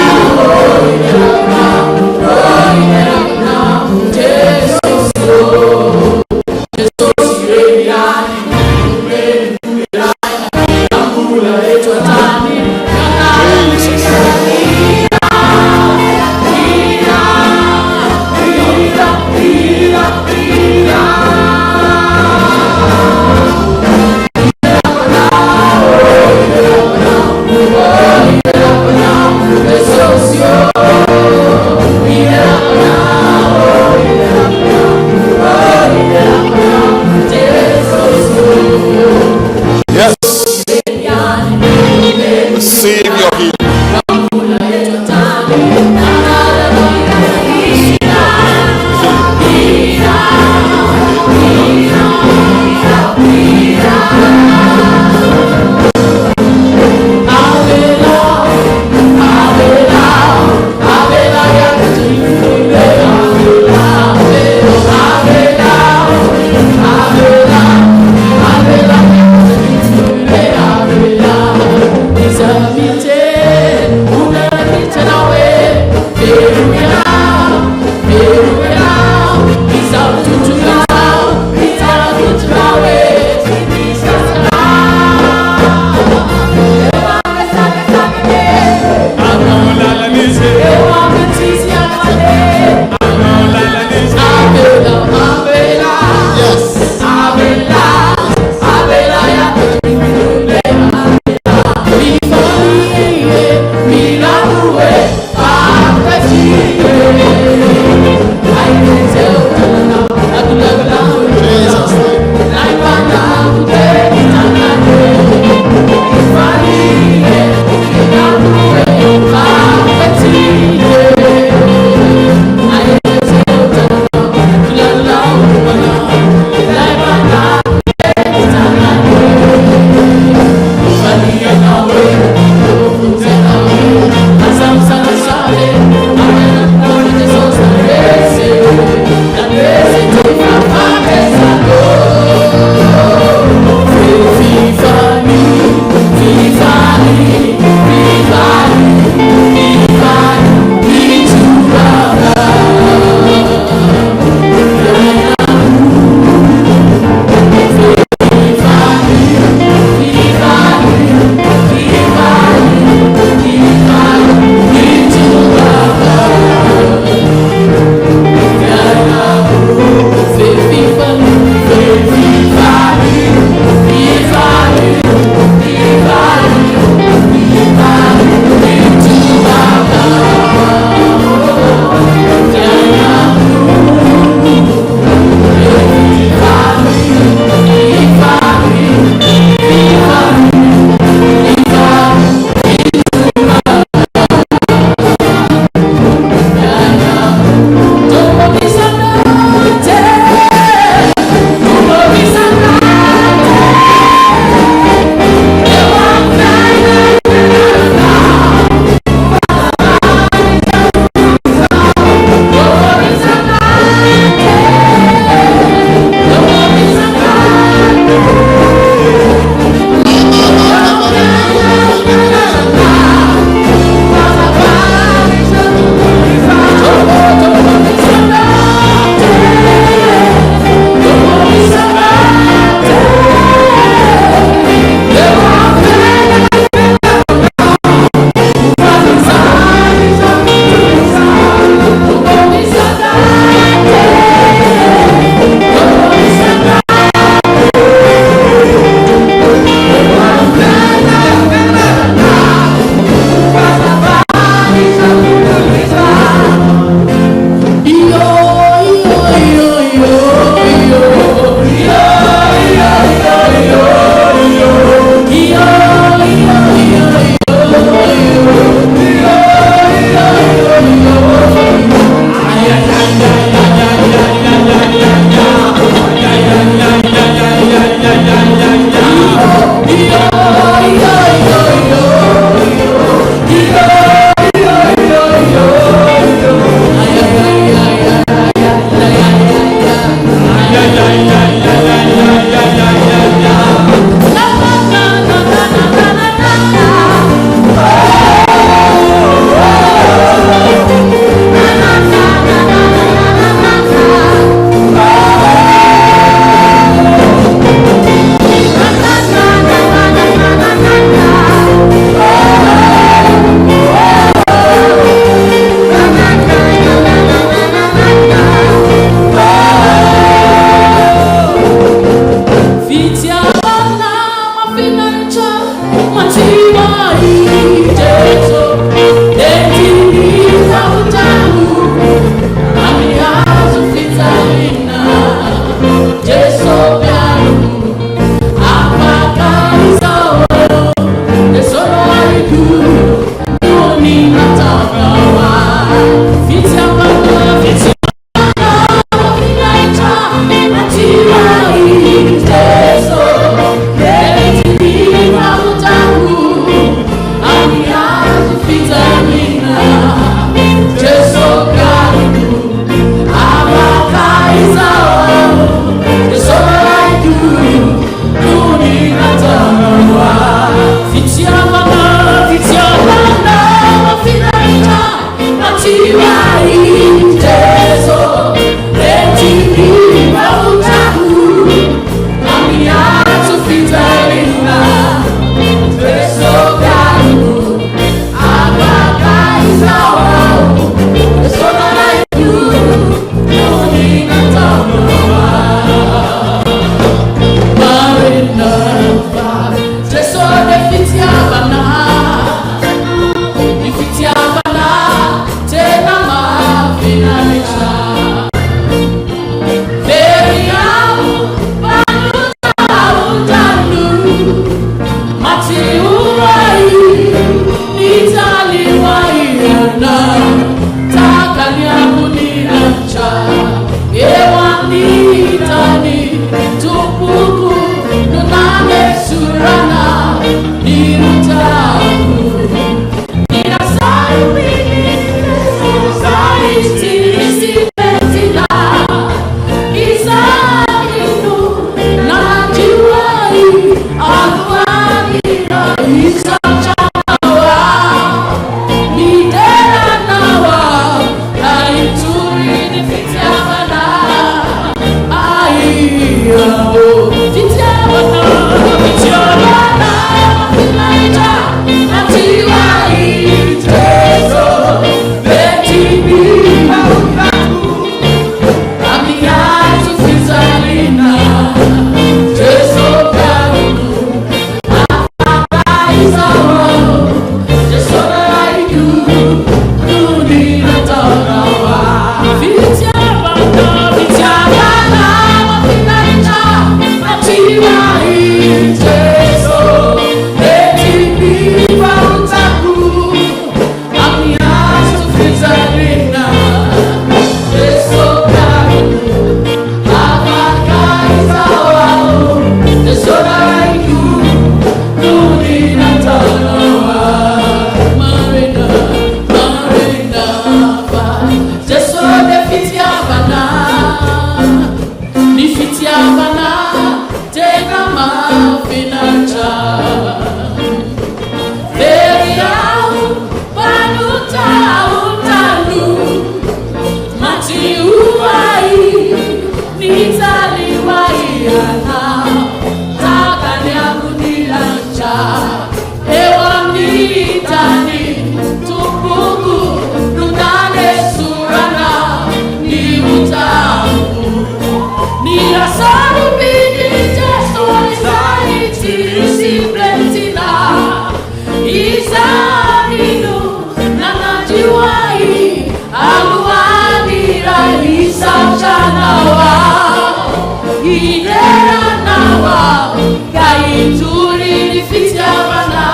Kidera nawa, kaituri ni fitiabana.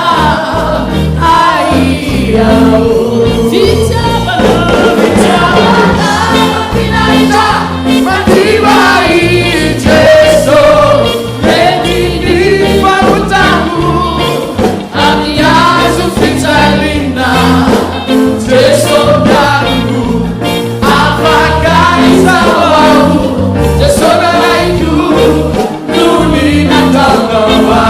Ayao, fitiabana, fitiabana, finaita, matiba ijeso, medini pautamu, amiazu fitalina, jeso daru, apakai sawamu, jeso daru, nuni natakawa.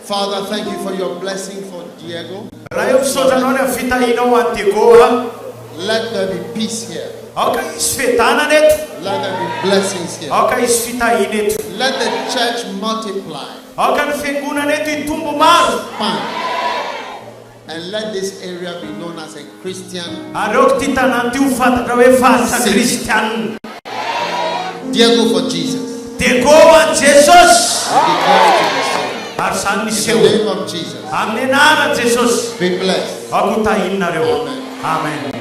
Father, thank you for your blessing for Diego. Let there be peace here. Let there be blessings here. Let the church multiply. Expand. And let this area be known as a Christian city. Diego for Jesus. Diego and Jesus. In the name of Jesus. Be blessed. Amen. Amen.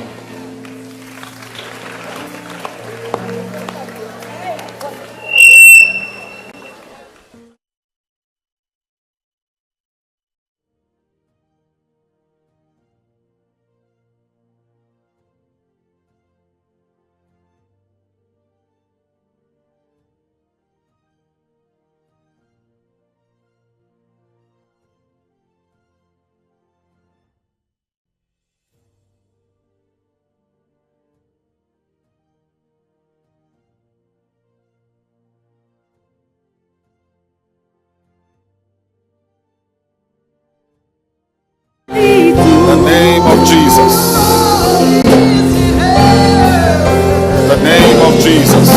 The name of Jesus. The name of Jesus.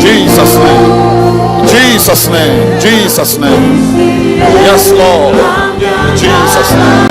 Jesus' name. Jesus' name. Jesus' name. Yes, Lord. Jesus' name.